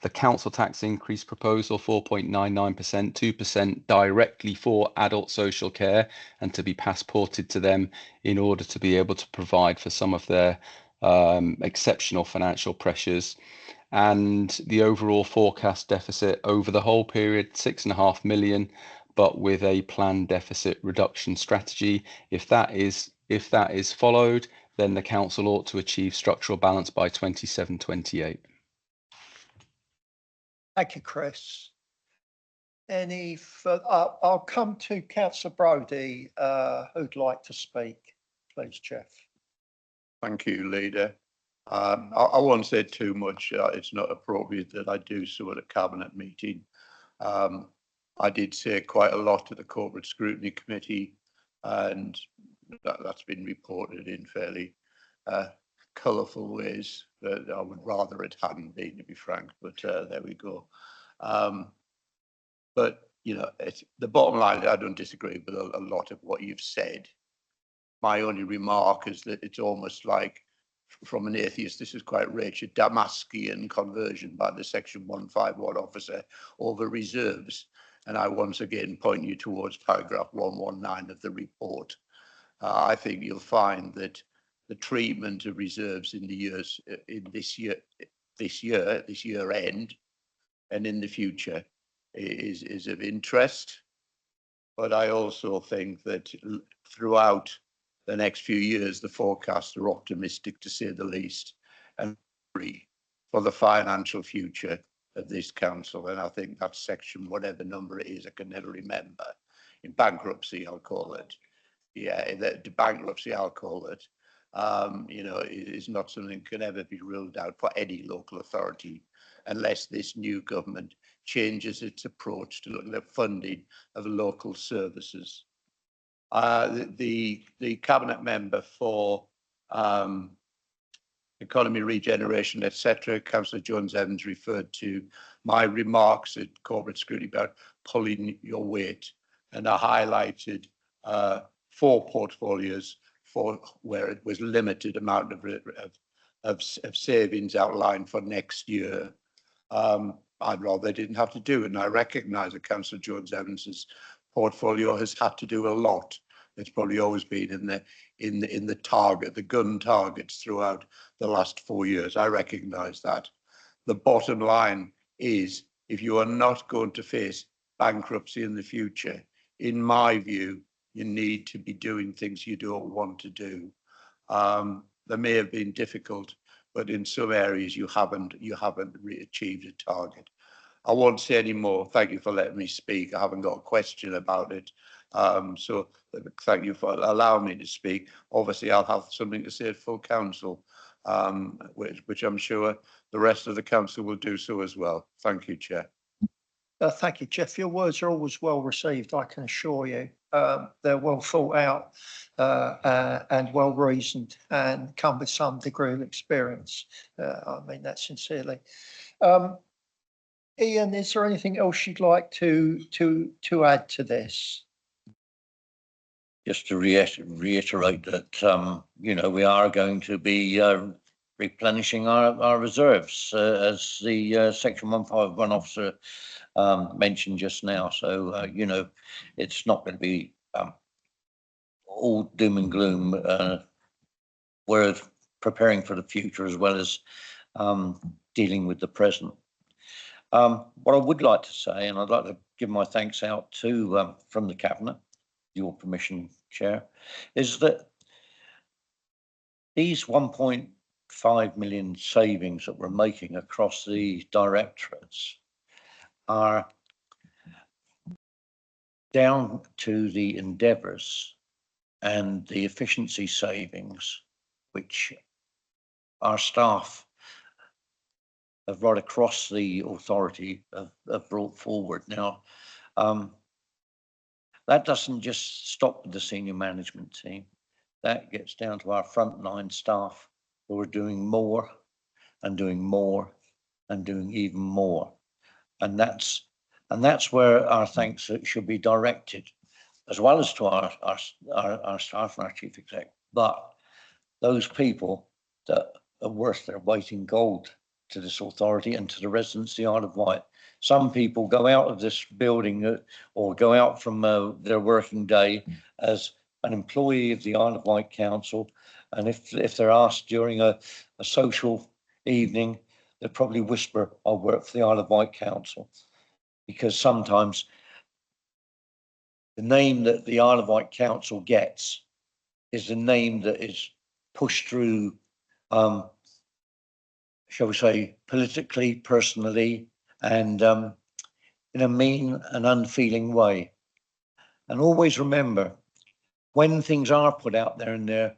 The council tax increase proposal, 4.99%, 2% directly for adult social care and to be passported to them in order to be able to provide for some of their exceptional financial pressures. And the overall forecast deficit over the whole period, 6.5 million, but with a planned deficit reduction strategy. If that is followed, then the council ought to achieve structural balance by 27-28. Thank you, Chris. Any further? I'll come to Councillor Brodie, who'd like to speak. Please, Jeff. Thank you, Leader. I won't say too much. It's not appropriate that I do so at a cabinet meeting. I did say quite a lot to the Corporate Scrutiny Committee, and that's been reported in fairly colourful ways that I would rather it hadn't been, to be frank, but there we go. But, you know, the bottom line, I don't disagree with a lot of what you've said. My only remark is that it's almost like, from an atheist, this is quite rich, a Damascus conversion by the Section 151 officer over reserves. And I once again point you towards paragraph 119 of the report. I think you'll find that the treatment of reserves in the years in this year end, and in the future is of interest. But I also think that throughout the next few years, the forecasts are optimistic, to say the least, and for the financial future of this council. And I think that section, whatever number it is, I can never remember. In bankruptcy, I'll call it. Yeah, the bankruptcy, I'll call it. You know, it is not something that can ever be ruled out for any local authority unless this new government changes its approach to looking at funding of local services. The cabinet member for economy regeneration, etc., Councillor Jones-Evans, referred to my remarks at Corporate Scrutiny about pulling your weight, and I highlighted 4 portfolios for where it was limited amount of savings outlined for next year. I'd rather they didn't have to do it, and I recognise that Councillor Jones-Evans's portfolio has had to do a lot. It's probably always been in the target, the gun targets throughout the last 4 years. I recognise that. The bottom line is, if you are not going to face bankruptcy in the future, in my view, you need to be doing things you don't want to do. They may have been difficult, but in some areas you haven't achieved a target. I won't say any more. Thank you for letting me speak. I haven't got a question about it. So thank you for allowing me to speak. Obviously, I'll have something to say at full council, which I'm sure the rest of the council will do so as well. Thank you, Chair. Thank you, Jeff. Your words are always well received, I can assure you. They're well thought out and well reasoned and come with some degree of experience. I mean that sincerely. Ian, is there anything else you'd like to add to this? Just to reiterate that, we are going to be replenishing our reserves, as the Section 151 officer mentioned just now. So, it's not going to be all doom and gloom. We're preparing for the future as well as dealing with the present. What I would like to say, and I'd like to give my thanks out to from the Cabinet, your permission, Chair, is that these 1.5 million savings that we're making across the directorates are down to the endeavours and the efficiency savings which our staff have right across the authority have brought forward. Now, that doesn't just stop with the senior management team. That gets down to our frontline staff who are doing more and doing more and doing even more. And that's where our thanks should be directed, as well as to our staff and our chief exec. But those people that are worth their weight in gold to this authority and to the residents of the Isle of Wight. Some people go out of this building or go out from their working day as an employee of the Isle of Wight Council, and if they're asked during a social evening, they'll probably whisper, "I work for the Isle of Wight Council," because sometimes the name that the Isle of Wight Council gets is the name that is pushed through, shall we say, politically, personally, and in a mean and unfeeling way. And always remember, when things are put out there and they're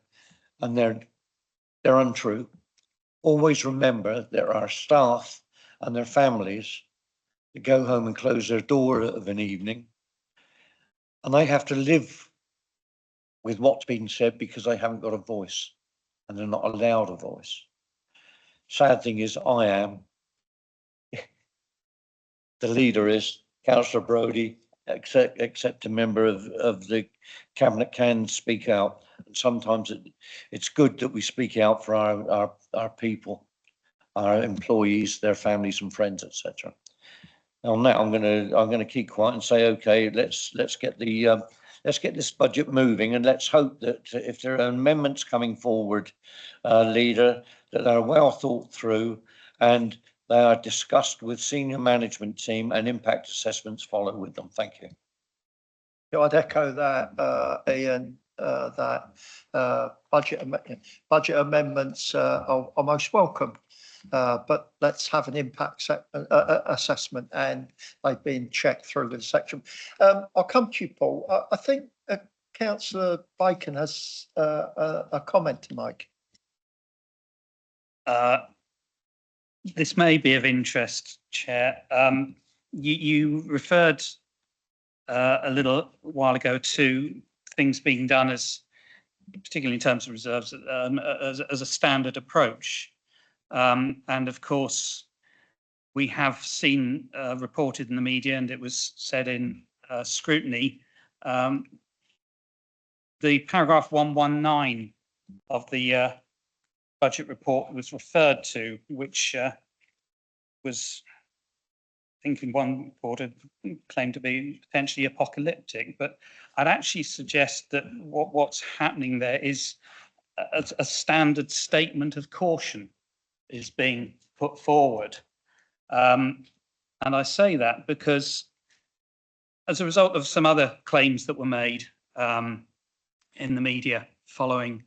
untrue, always remember there are staff and their families that go home and close their door of an evening, and they have to live with what's been said because they haven't got a voice and they're not allowed a voice. Sad thing is, I am. The leader is Councillor Brodie, except a member of the Cabinet can speak out. And sometimes it's good that we speak out for our people, our employees, their families and friends, etc. Now, I'm gonna keep quiet and say, okay, let's get this budget moving, and let's hope that if there are amendments coming forward, leader, that they're well thought through and they are discussed with senior management team and impact assessments follow with them. Thank you. Yeah, I'd echo that, Ian, that budget amendments are most welcome. But let's have an impact assessment, and they've been checked through with the section. I'll come to you, Paul. I think Councillor Bacon has a comment to make. This may be of interest, Chair. You referred a little while ago to things being done as, particularly in terms of reserves, as a standard approach. And of course, we have seen reported in the media, and it was said in scrutiny, the paragraph 119 of the budget report was referred to, which was, I think in one report, claimed to be potentially apocalyptic. But I'd actually suggest that what's happening there is a standard statement of caution is being put forward. And I say that because as a result of some other claims that were made in the media following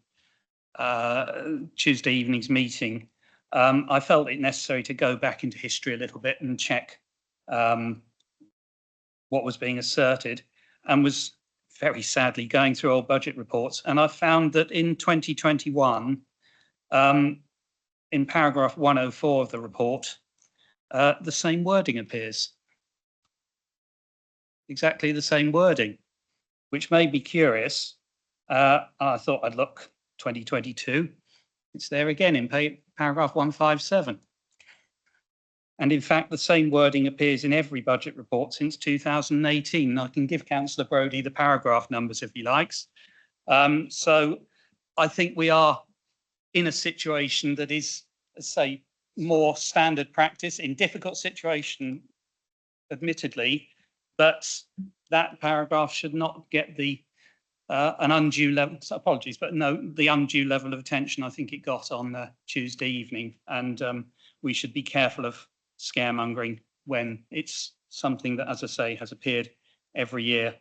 Tuesday evening's meeting, I felt it necessary to go back into history a little bit and check what was being asserted, and was very sadly going through old budget reports. And I found that in 2021, in paragraph 104 of the report, the same wording appears. Exactly the same wording, which made me curious. I thought I'd look 2022. It's there again in paragraph 157. And in fact, the same wording appears in every budget report since 2018. I can give Councillor Brodie the paragraph numbers if he likes. So I think we are in a situation that is, say, more standard practice in difficult situation, admittedly, but that paragraph should not get the an undue level, apologies, but no, the undue level of attention I think it got on Tuesday evening. And we should be careful of scaremongering when it's something that, as I say, has appeared every year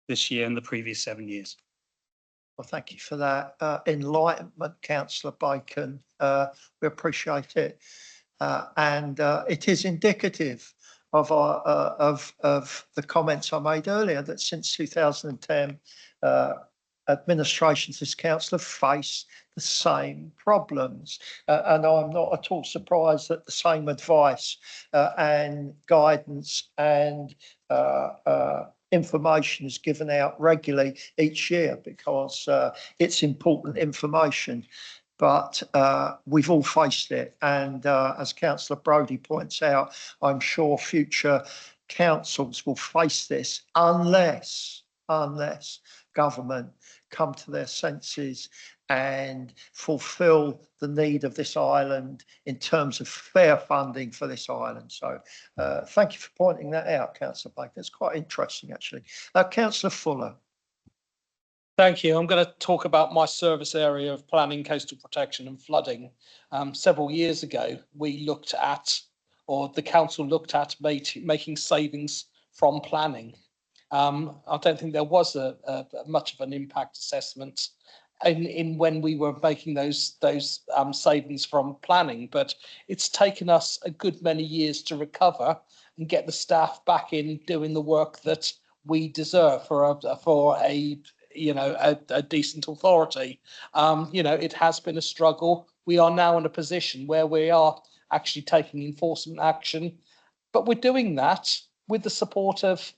this year and the previous 7 years. Well, thank you for that enlightenment, Councillor Bacon. We appreciate it. And it is indicative of the comments I made earlier that since 2010, administrations this council have faced the same problems. And I'm not at all surprised that the same advice and guidance and information is given out regularly each year, because it's important information. But we've all faced it. And as Councillor Brodie points out, I'm sure future councils will face this unless government come to their senses and fulfil the need of this island in terms of fair funding for this island. So thank you for pointing that out, Councillor Bacon. It's quite interesting, actually. Councillor Fuller. Thank you. I'm going to talk about my service area of planning, coastal protection and flooding. Several years ago, we looked at, or the council looked at, making savings from planning. I don't think there was a much of an impact assessment in when we were making those savings from planning, but it's taken us a good many years to recover and get the staff back in doing the work that we deserve for a decent authority. It has been a struggle. We are now in a position where we are actually taking enforcement action, but we're doing that with the support of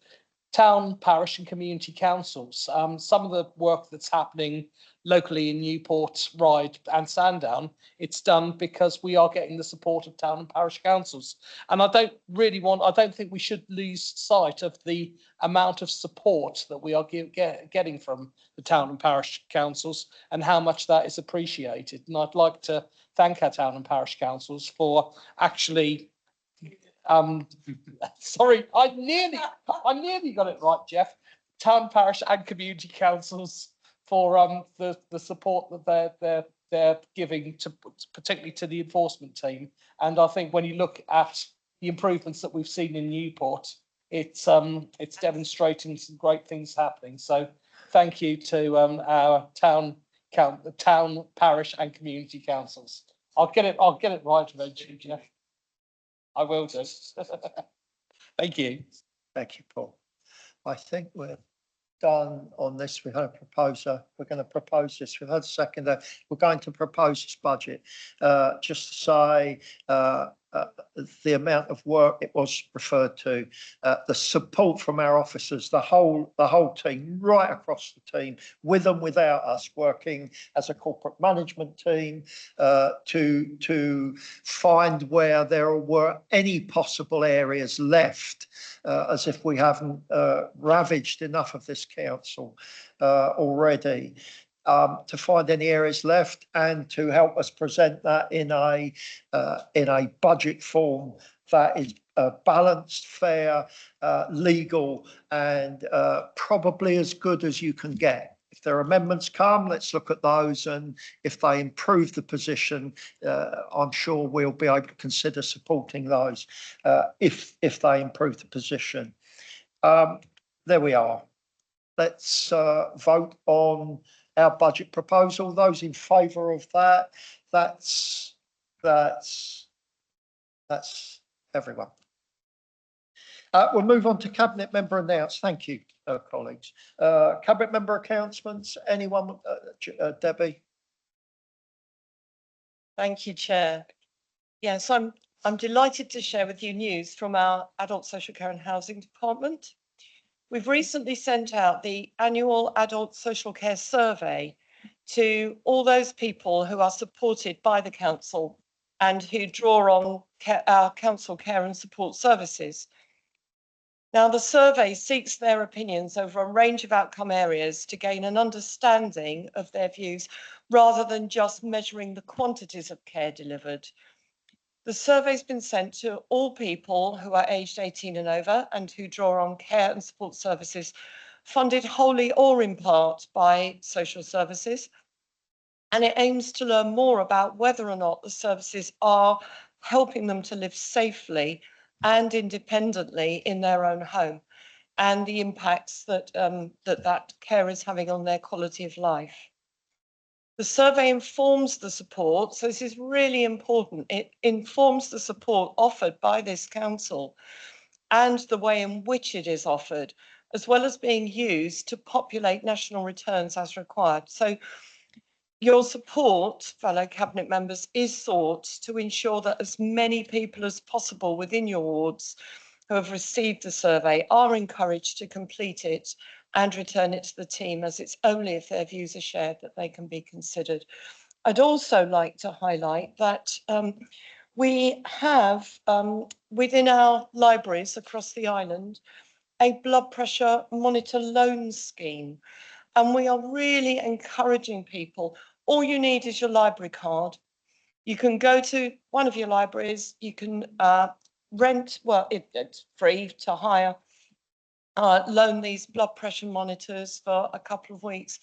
town, parish and community councils. Some of the work that's happening locally in Newport, Ryde and Sandown, it's done because we are getting the support of town and parish councils. And I don't think we should lose sight of the amount of support that we are getting from the town and parish councils and how much that is appreciated. And I'd like to thank our town and parish councils for actually sorry, I nearly got it right, Jeff. Town, parish, and community councils for the support that they're giving to, particularly to the enforcement team. And I think when you look at the improvements that we've seen in Newport, it's demonstrating some great things happening. So thank you to our town, parish, and community councils. I'll get it right eventually, Jeff. I will do. Thank you. Thank you, Paul. I think we're done on this. We had a proposer. We're going to propose this. We've had a seconder. We're going to propose this budget. Just to say the amount of work it was referred to, the support from our officers, the whole team, right across the team, with and without us, working as a corporate management team to find where there were any possible areas left, as if we haven't ravaged enough of this council already. To find any areas left and to help us present that in a budget form that is balanced, fair, legal, and probably as good as you can get. If there are amendments come, let's look at those, and if they improve the position, I'm sure we'll be able to consider supporting those if they improve the position. There we are. Let's vote on our budget proposal. Those in favour of that, that's everyone. We'll move on to Cabinet Member Announcements. Thank you, colleagues. Cabinet Member Announcements, anyone? Debbie? Thank you, Chair. Yes, I'm delighted to share with you news from our Adult Social Care and Housing Department. We've recently sent out the annual Adult Social Care Survey to all those people who are supported by the Council and who draw on our council care and support services. Now, the survey seeks their opinions over a range of outcome areas to gain an understanding of their views rather than just measuring the quantities of care delivered. The survey's been sent to all people who are aged 18 and over and who draw on care and support services funded wholly or in part by social services. And it aims to learn more about whether or not the services are helping them to live safely and independently in their own home, and the impacts that that care is having on their quality of life. The survey informs the support, so this is really important. It informs the support offered by this council and the way in which it is offered, as well as being used to populate national returns as required. So your support, fellow cabinet members, is sought to ensure that as many people as possible within your wards who have received the survey are encouraged to complete it and return it to the team, as it's only if their views are shared that they can be considered. I'd also like to highlight that we have within our libraries across the island a blood pressure monitor loan scheme, and we are really encouraging people. All you need is your library card. You can go to one of your libraries, you can rent, well, it's free to hire, loan these blood pressure monitors for a couple of weeks.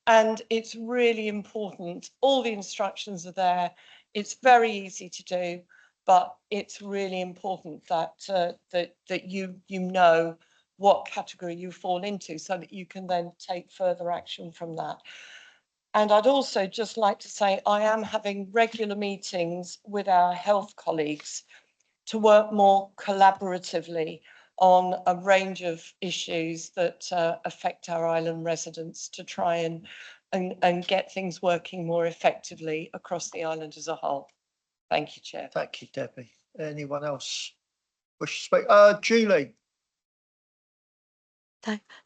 And it's really important. All the instructions are there. It's very easy to do, but it's really important that that you know what category you fall into so that you can then take further action from that. And I'd also just like to say I am having regular meetings with our health colleagues to work more collaboratively on a range of issues that affect our island residents to try and get things working more effectively across the island as a whole. Thank you, Chair. Thank you, Debbie. Anyone else wish to speak? Julie.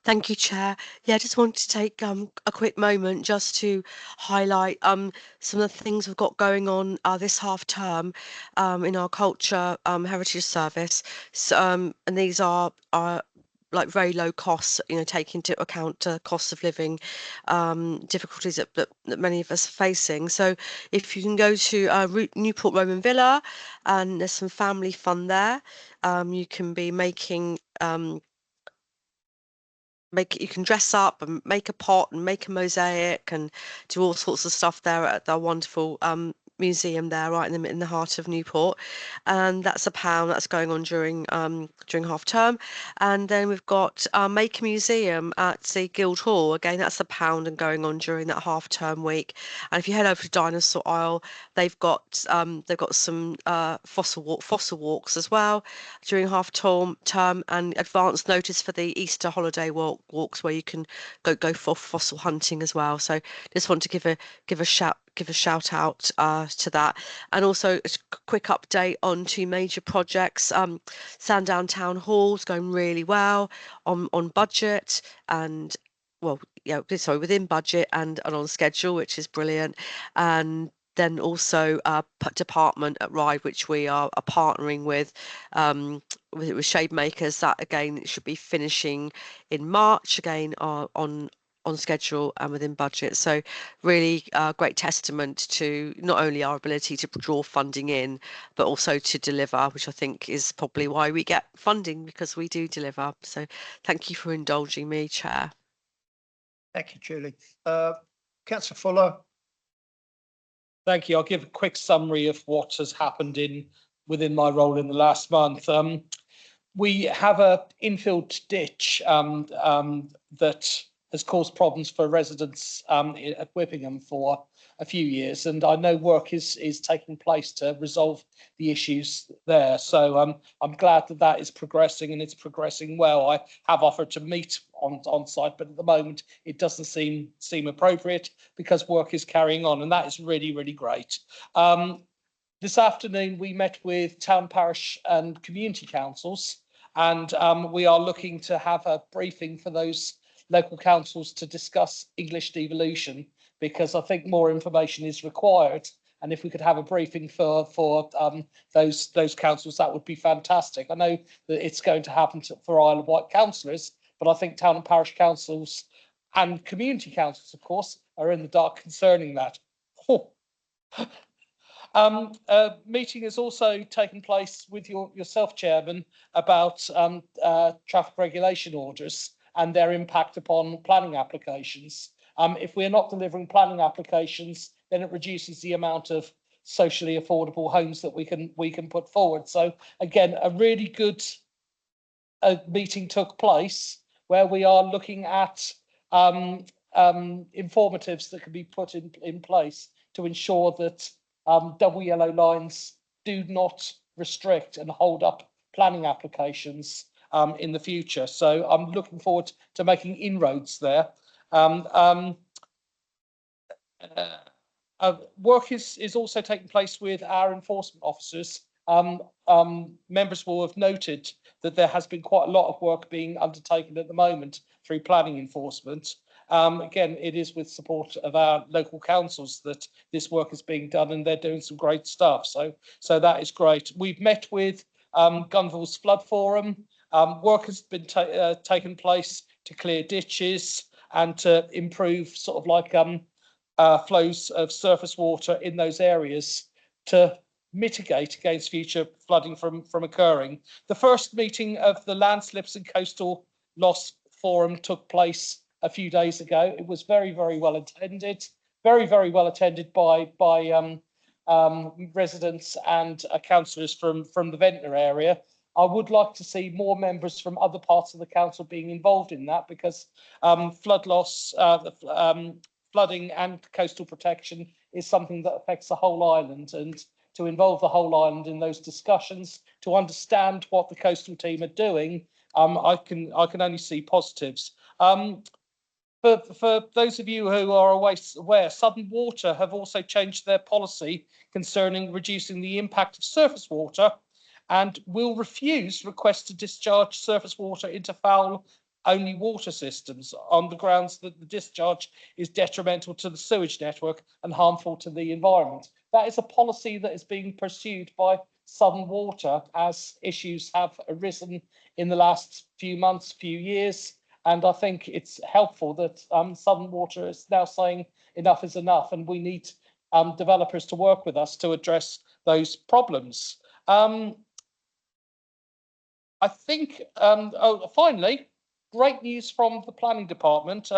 Thank you, Chair. Yeah, I just wanted to take a quick moment just to highlight some of the things we've got going on this half term in our culture heritage service. So, and these are like very low costs, you know, taking into account cost of living difficulties that many of us are facing. So if you can go to Newport Roman Villa, and there's some family fun there. You can be making you can dress up and make a pot and make a mosaic and do all sorts of stuff there at the wonderful museum there right in the heart of Newport, and that's £1 that's going on during half term. And then we've got Make a Museum at the Guildhall, again that's £1 and going on during that half term week. And if you head over to Dinosaur Isle, they've got some fossil walks as well during half term, and advance notice for the Easter holiday walks where you can go for fossil hunting as well. So just want to give a shout out to that. And also a quick update on 2 major projects. Sandown Town Hall's going really well on budget and within budget and on schedule, which is brilliant. And then also department at Ryde, which we are partnering with Shade Makers. That again should be finishing in March, again on schedule and within budget. So really great testament to not only our ability to draw funding in, but also to deliver, which I think is probably why we get funding, because we do deliver. So thank you for indulging me, Chair. Thank you, Julie. Councillor Fuller. Thank you. I'll give a quick summary of what has happened within my role in the last month. We have a infield ditch that has caused problems for residents at Whippingham for a few years, and I know work is taking place to resolve the issues there. So I'm glad that is progressing, and it's progressing well. I have offered to meet on site, but at the moment it doesn't seem appropriate because work is carrying on, and that is really, really great. This afternoon we met with town, parish and community councils, and we are looking to have a briefing for those local councils to discuss English devolution, because I think more information is required And if we could have a briefing for those councils, that would be fantastic. I know that it's going to happen for Isle of Wight councillors, but I think town and parish councils and community councils, of course, are in the dark concerning that. A meeting has also taken place with yourself, Chairman, about traffic regulation orders and their impact upon planning applications. If we're not delivering planning applications, then it reduces the amount of socially affordable homes that we can put forward. So again, a really good meeting took place where we are looking at informatives that can be put in place to ensure that double yellow lines do not restrict and hold up planning applications in the future. So I'm looking forward to making inroads there. Work is also taking place with our enforcement officers. Members will have noted that there has been quite a lot of work being undertaken at the moment through planning enforcement. Again, it is with support of our local councils that this work is being done, and they're doing some great stuff. So that is great. We've met with Gunville's Flood Forum. Work has been taken place to clear ditches and to improve sort of like flows of surface water in those areas to mitigate against future flooding from occurring. The first meeting of the Landslips and Coastal Loss Forum took place a few days ago. It was very, very well attended, very, very well attended by residents and councillors from the Ventnor area. I would like to see more members from other parts of the council being involved in that, because flood loss, flooding and coastal protection is something that affects the whole island, and to involve the whole island in those discussions, to understand what the coastal team are doing, I can only see positives. For those of you who are aware, Southern Water have also changed their policy concerning reducing the impact of surface water, and will refuse requests to discharge surface water into foul-only water systems on the grounds that the discharge is detrimental to the sewage network and harmful to the environment. That is a policy that is being pursued by Southern Water as issues have arisen in the last few months, few years. And I think it's helpful that Southern Water is now saying enough is enough, and we need developers to work with us to address those problems. I think, finally, great news from the planning department.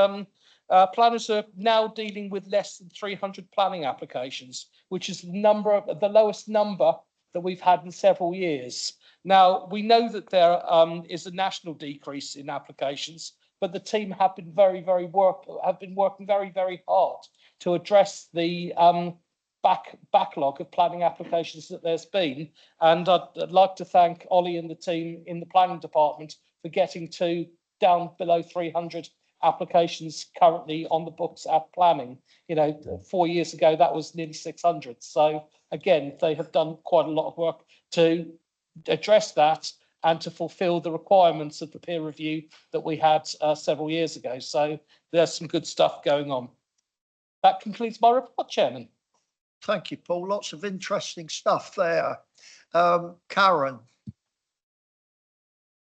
Planners are now dealing with less than 300 planning applications, which is the lowest number that we've had in several years. Now, we know that there is a national decrease in applications, but the team have been working very, very hard to address the backlog of planning applications that there's been. And I'd like to thank Ollie and the team in the planning department for getting down below 300 applications currently on the books at planning. 4 years ago, that was nearly 600. So again, they have done quite a lot of work to address that and to fulfill the requirements of the peer review that we had several years ago. So there's some good stuff going on. That concludes my report, Chairman. Thank you, Paul. Lots of interesting stuff there. Karen.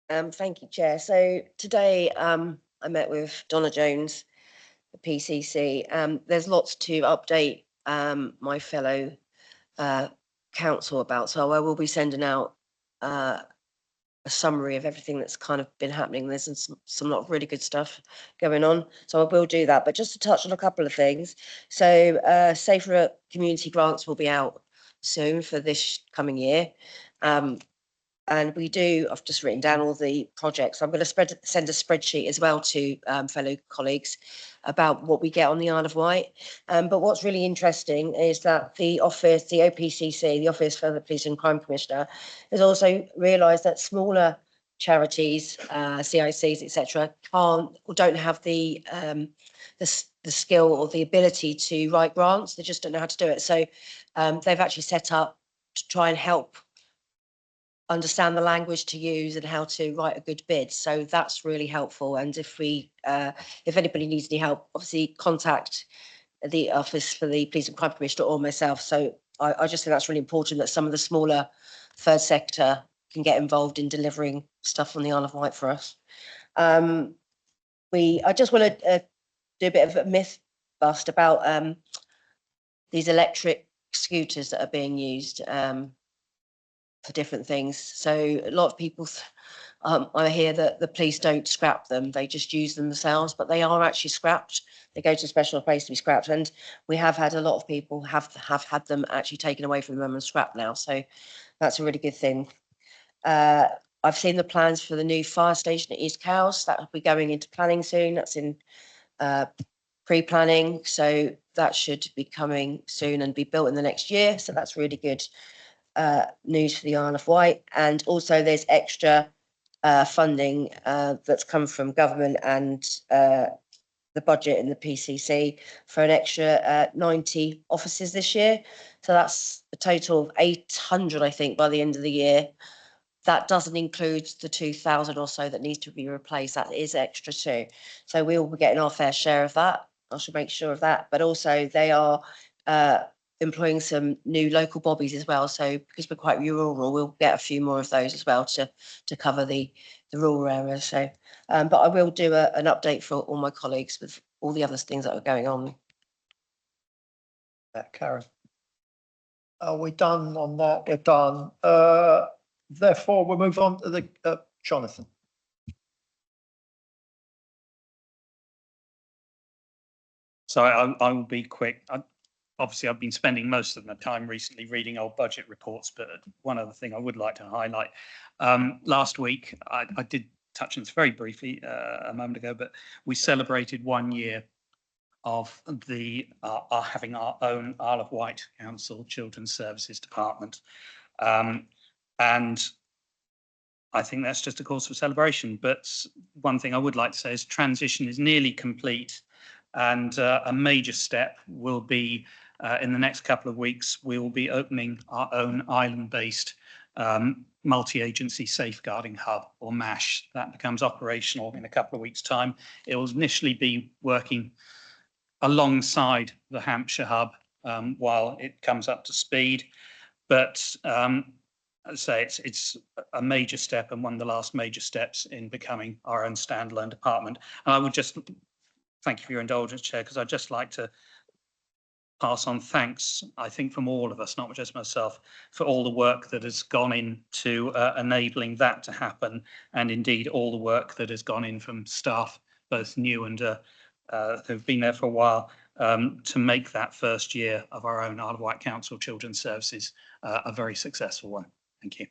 Thank you, Chair. So today I met with Donna Jones, the PCC. There's lots to update my fellow council about. So I will be sending out a summary of everything that's kind of been happening. There's some lot of really good stuff going on. So I will do that. But just to touch on a couple of things. So Safer Community Grants will be out soon for this coming year. And I've just written down all the projects. I'm going to send a spreadsheet as well to fellow colleagues about what we get on the Isle of Wight. But what's really interesting is that the office, the OPCC, the Office for the Police and Crime Commissioner, has also realised that smaller charities, CICs, etc., don't have the skill or the ability to write grants. They just don't know how to do it. So they've actually set up to try and help understand the language to use and how to write a good bid. So that's really helpful. And if anybody needs any help, obviously contact the Office for the Police and Crime Commissioner or myself. So I just think that's really important that some of the smaller third sector can get involved in delivering stuff on the Isle of Wight for us. I just want to do a bit of a myth bust about these electric scooters that are being used for different things. So a lot of people, I hear that the police don't scrap them, they just use them themselves, but they are actually scrapped. They go to a special place to be scrapped, and we have had a lot of people have had them actually taken away from them and scrapped now. So that's a really good thing. I've seen the plans for the new fire station at East Cowes. That will be going into planning soon. That's in pre-planning, so that should be coming soon and be built in the next year. So that's really good news for the Isle of Wight. And also there's extra funding that's come from government and the budget in the PCC for an extra 90 offices this year. So that's a total of 800, I think, by the end of the year. That doesn't include the 2,000 or so that needs to be replaced. That is extra too. So we will be getting our fair share of that. I should make sure of that. But also they are employing some new local bobbies as well. So because we're quite rural, we'll get a few more of those as well to cover the rural areas. So, but I will do an update for all my colleagues with all the other things that are going on. Karen. Are we done on that? We're done. Therefore, we'll move on to the Jonathan. So I will be quick. Obviously, I've been spending most of my time recently reading old budget reports, but one other thing I would like to highlight. Last week, I did touch on this very briefly a moment ago, but we celebrated 1 year of having our own Isle of Wight Council Children's Services Department. And I think that's just a cause for celebration. But one thing I would like to say is transition is nearly complete, and a major step will be in the next couple of weeks, we will be opening our own island-based multi-agency safeguarding hub, or MASH. That becomes operational in a couple of weeks' time. It will initially be working alongside the Hampshire hub while it comes up to speed. But I'd say it's a major step and one of the last major steps in becoming our own standalone department. And I would just thank you for your indulgence, Chair, because I'd just like to pass on thanks, I think, from all of us, not just myself, for all the work that has gone into enabling that to happen, and indeed all the work that has gone in from staff, both new and who've been there for a while, to make that first year of our own Isle of Wight Council Children's Services a very successful one. Thank you.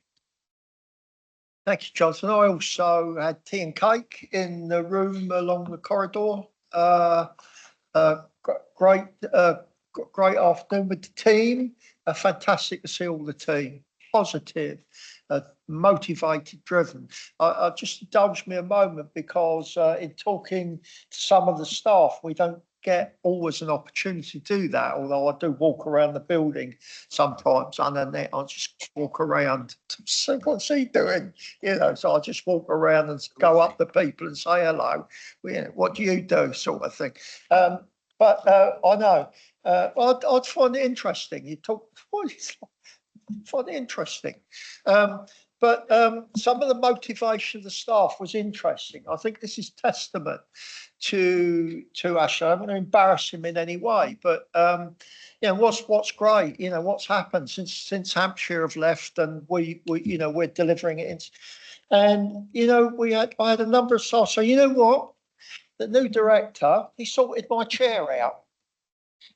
Thank you, Johnson. I also had tea and cake in the room along the corridor. Great afternoon with the team. Fantastic to see all the team. Positive, motivated, driven. I just indulge me a moment because in talking to some of the staff, we don't get always an opportunity to do that, although I do walk around the building sometimes underneath. I just walk around to see what's he doing, so I just walk around and go up to people and say hello, what do you do, sort of thing. But I know I'd find it interesting. You talk, find it interesting. But some of the motivation of the staff was interesting. I think this is testament to Ashley. I don't want to embarrass him in any way, but what's great, what's happened since Hampshire have left, and we're delivering it. And I had a number of staff. So what? The new director, he sorted my chair out.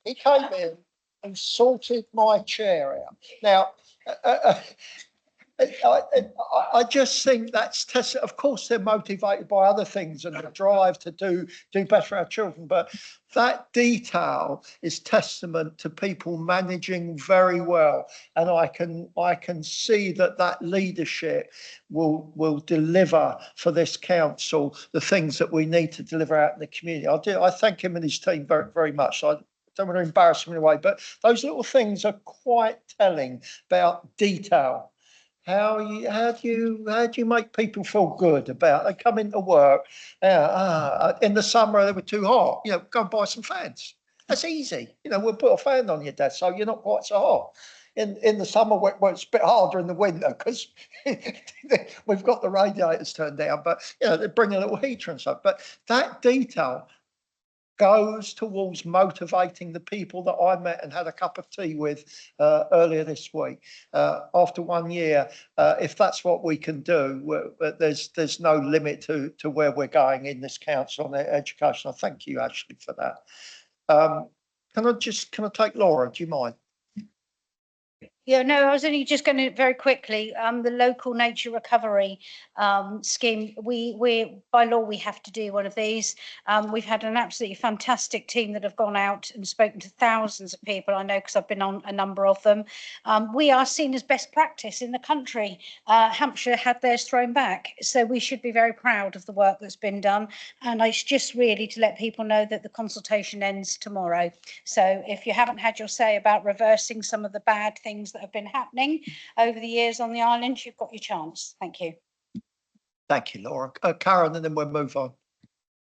He came in and sorted my chair out. Now, I just think that's test. Of course, they're motivated by other things and the drive to do better for our children. But that detail is testament to people managing very well, and I can see that leadership will deliver for this council the things that we need to deliver out in the community. I thank him and his team very, very much. I don't want to embarrass him in a way, but those little things are quite telling about detail. How do you make people feel good about they come into work? In the summer they were too hot. Go and buy some fans. That's easy. You know, we'll put a fan on your desk so you're not quite so hot. In the summer, well, it's a bit harder in the winter because we've got the radiators turned down, but you know, they bring a little heater and stuff. But that detail goes towards motivating the people that I met and had a cup of tea with earlier this week. After 1 year, if that's what we can do, there's no limit to where we're going in this council on education. I thank you, Ashley, for that. Can I take Laura? Do you mind? Yeah, no, I was only just going to very quickly, the local nature recovery scheme, we by law, we have to do one of these. We've had an absolutely fantastic team that have gone out and spoken to thousands of people. I know because I've been on a number of them. We are seen as best practice in the country. Hampshire had theirs thrown back. So we should be very proud of the work that's been done. And it's just really to let people know that the consultation ends tomorrow. So if you haven't had your say about reversing some of the bad things that have been happening over the years on the island, you've got your chance. Thank you. Thank you, Laura. Karen, and then we'll move on.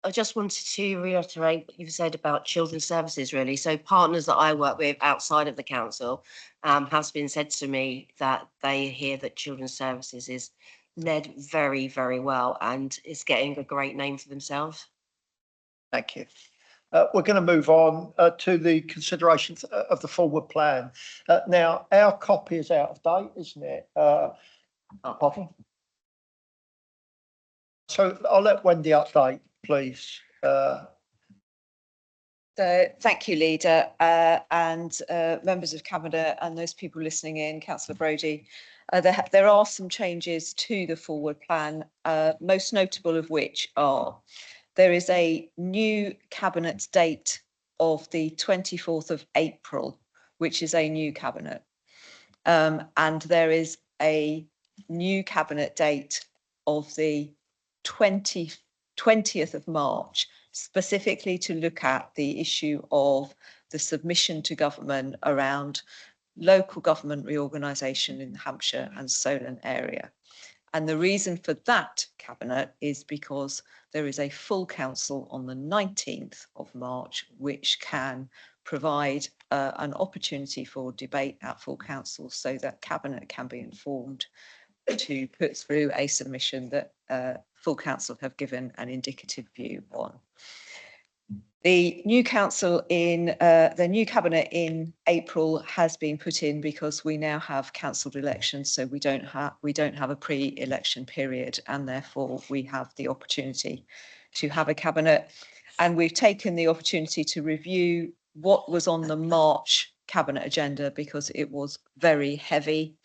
I just wanted to reiterate what you've said about children's services, really. So partners that I work with outside of the council has been said to me that they hear that children's services is led very, very well and is getting a great name for themselves. Thank you. We're going to move on to the consideration of the forward plan. Now, our copy is out of date, isn't it? Pardon? So I'll let Wendy update, please. So thank you, Leader, and members of Cabinet and those people listening in, Councillor Brodie. There are some changes to the forward plan, most notable of which are there is a new Cabinet date of the 24th of April, which is a new Cabinet. And there is a new Cabinet date of the 20th of March, specifically to look at the issue of the submission to government around local government reorganisation in the Hampshire and Solent area. And the reason for that Cabinet is because there is a full council on the 19th of March, which can provide an opportunity for debate at full council so that Cabinet can be informed to put through a submission that full council have given an indicative view on. The new council in the new Cabinet in April has been put in because we now have council elections, so we don't have a pre-election period, and therefore we have the opportunity to have a Cabinet. And we've taken the opportunity to review what was on the March Cabinet agenda because it was very heavy,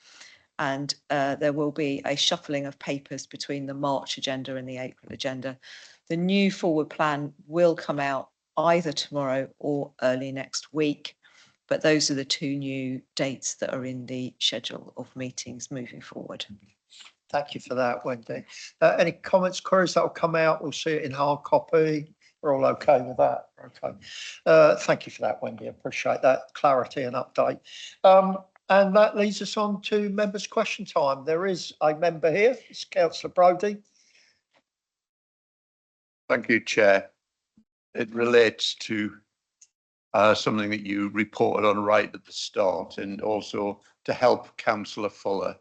and there will be a shuffling of papers between the March agenda and the April agenda. The new forward plan will come out either tomorrow or early next week, but those are the two new dates that are in the schedule of meetings moving forward. Thank you for that, Wendy. Any comments, queries that will come out? We'll see it in hard copy. We're all okay with that. Okay. Thank you for that, Wendy. I appreciate that clarity and update. And that leads us on to members' question time. There is a member here. It's Councillor Brodie. Thank you, Chair. It relates to something that you reported on right at the start, and also to help Councillor Fuller.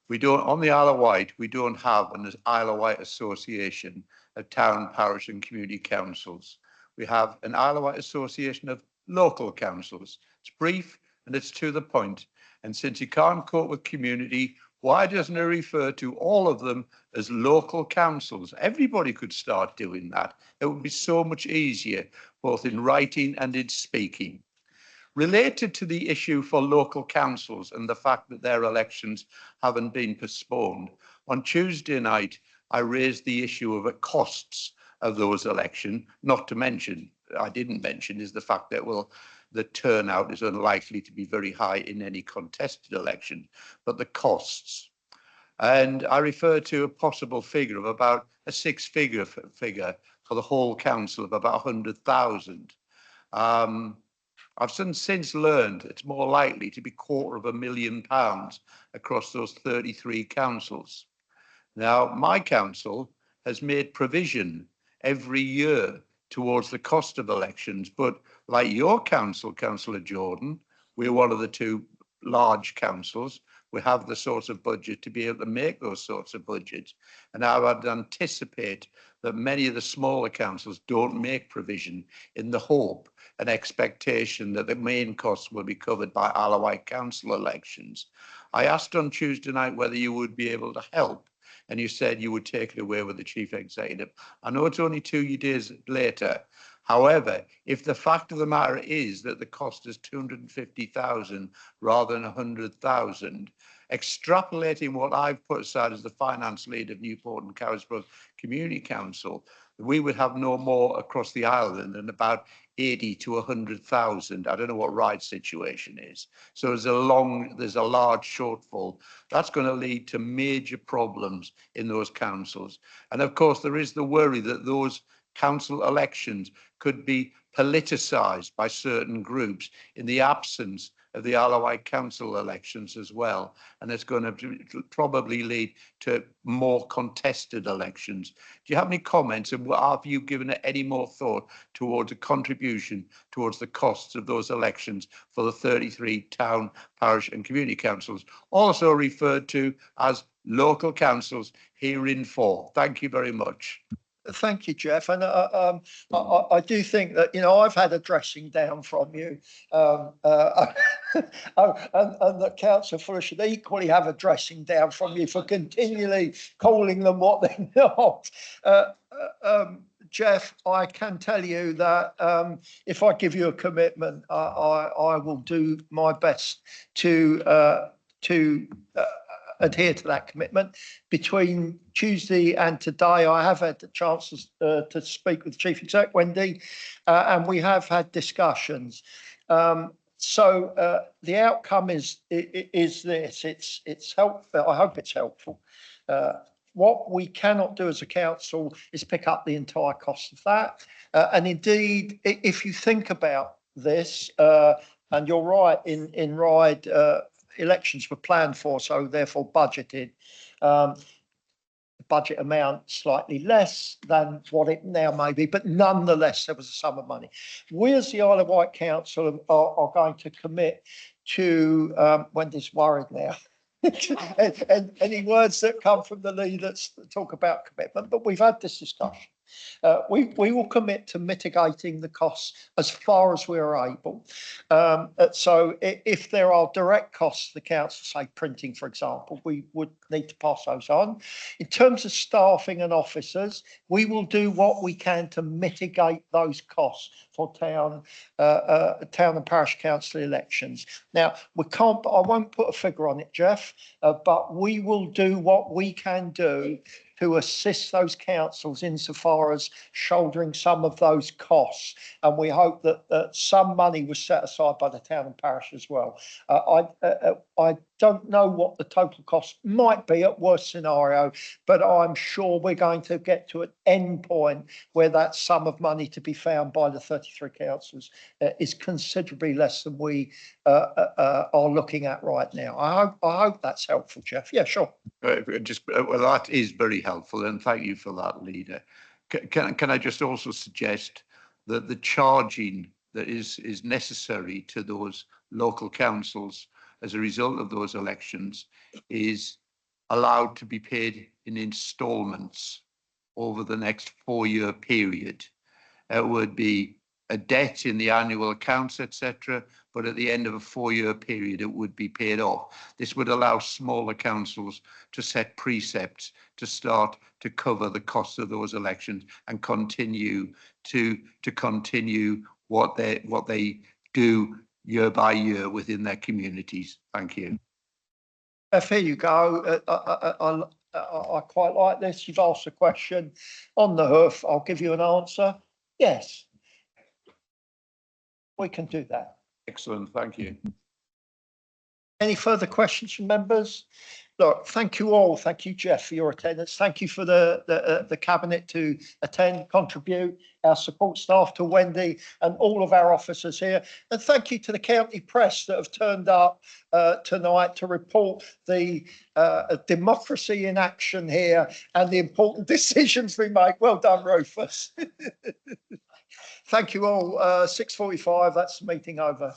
We don't, on the Isle of Wight, we don't have an Isle of Wight Association of Town, Parish and Community Councils. We have an Isle of Wight Association of Local Councils. It's brief and it's to the point. And since you can't cope with community, why doesn't it refer to all of them as local councils? Everybody could start doing that. It would be so much easier, both in writing and in speaking. Related to the issue for local councils and the fact that their elections haven't been postponed, on Tuesday night, I raised the issue of the costs of those elections, not to mention, I didn't mention, is the fact that, well, the turnout is unlikely to be very high in any contested election, but the costs. And I referred to a possible figure of about a six-figure figure for the whole council of about 100,000. I've since learned it's more likely to be £250,000 across those 33 councils. Now, my council has made provision every year towards the cost of elections, but like your council, Councillor Jordan, we're one of the two large councils. We have the sort of budget to be able to make those sorts of budgets. And I would anticipate that many of the smaller councils don't make provision in the hope and expectation that the main costs will be covered by Isle of Wight council elections. I asked on Tuesday night whether you would be able to help, and you said you would take it away with the chief executive. I know it's only 2 days later. However, if the fact of the matter is that the cost is 250,000 rather than 100,000, extrapolating what I've put aside as the finance lead of Newport and Carisbrooke Community Council, we would have no more across the island than about 80 to 100,000. I don't know what Ryde's situation is. So there's a large shortfall. That's going to lead to major problems in those councils. And of course, there is the worry that those council elections could be politicised by certain groups in the absence of the Isle of Wight council elections as well. And it's going to probably lead to more contested elections. Do you have any comments, and have you given it any more thought towards a contribution towards the costs of those elections for the 33 town, parish and community councils, also referred to as local councils hereinfore? Thank you very much. Thank you, Jeff. And I do think that, I've had a dressing down from you, and that Councillor Fuller should equally have a dressing down from you for continually calling them what they're not. Jeff, I can tell you that if I give you a commitment, I will do my best to adhere to that commitment. Between Tuesday and today, I have had the chance to speak with Chief Exec Wendy, and we have had discussions. So the outcome is this. It's helpful. I hope it's helpful. What we cannot do as a council is pick up the entire cost of that. And indeed, if you think about this, and you're right, in Ryde, elections were planned for, so therefore budgeted. The budget amount slightly less than what it now may be, but nonetheless there was a sum of money. We as the Isle of Wight Council are going to commit to, Wendy's worried now, and any words that come from the leaders talk about commitment, but we've had this discussion. We will commit to mitigating the costs as far as we are able. So if there are direct costs to the council, say printing, for example, we would need to pass those on. In terms of staffing and officers, we will do what we can to mitigate those costs for town and parish council elections. Now, I won't put a figure on it, Jeff, but we will do what we can do to assist those councils insofar as shouldering some of those costs. And we hope that some money was set aside by the town and parish as well. I don't know what the total cost might be at worst scenario, but I'm sure we're going to get to an end point where that sum of money to be found by the 33 councils is considerably less than we are looking at right now. I hope that's helpful, Jeff. Yeah, sure. Well, that is very helpful, and thank you for that, Leader. Can I just also suggest that the charging that is necessary to those local councils as a result of those elections is allowed to be paid in instalments over the next 4-year period. It would be a debt in the annual accounts, etc., but at the end of a 4-year period, it would be paid off. This would allow smaller councils to set precepts to start to cover the cost of those elections and continue to continue what they do year by year within their communities. Thank you. Here you go. I quite like this. You've asked a question on the hoof. I'll give you an answer. Yes, we can do that. Excellent. Thank you. Any further questions from members? Look, thank you all. Thank you, Jeff, for your attendance. Thank you for the cabinet to attend, contribute, our support staff, to Wendy and all of our officers here. And thank you to the county press that have turned up tonight to report the democracy in action here and the important decisions we make. Well done, Rufus. Thank you all. 6:45, that's the meeting over.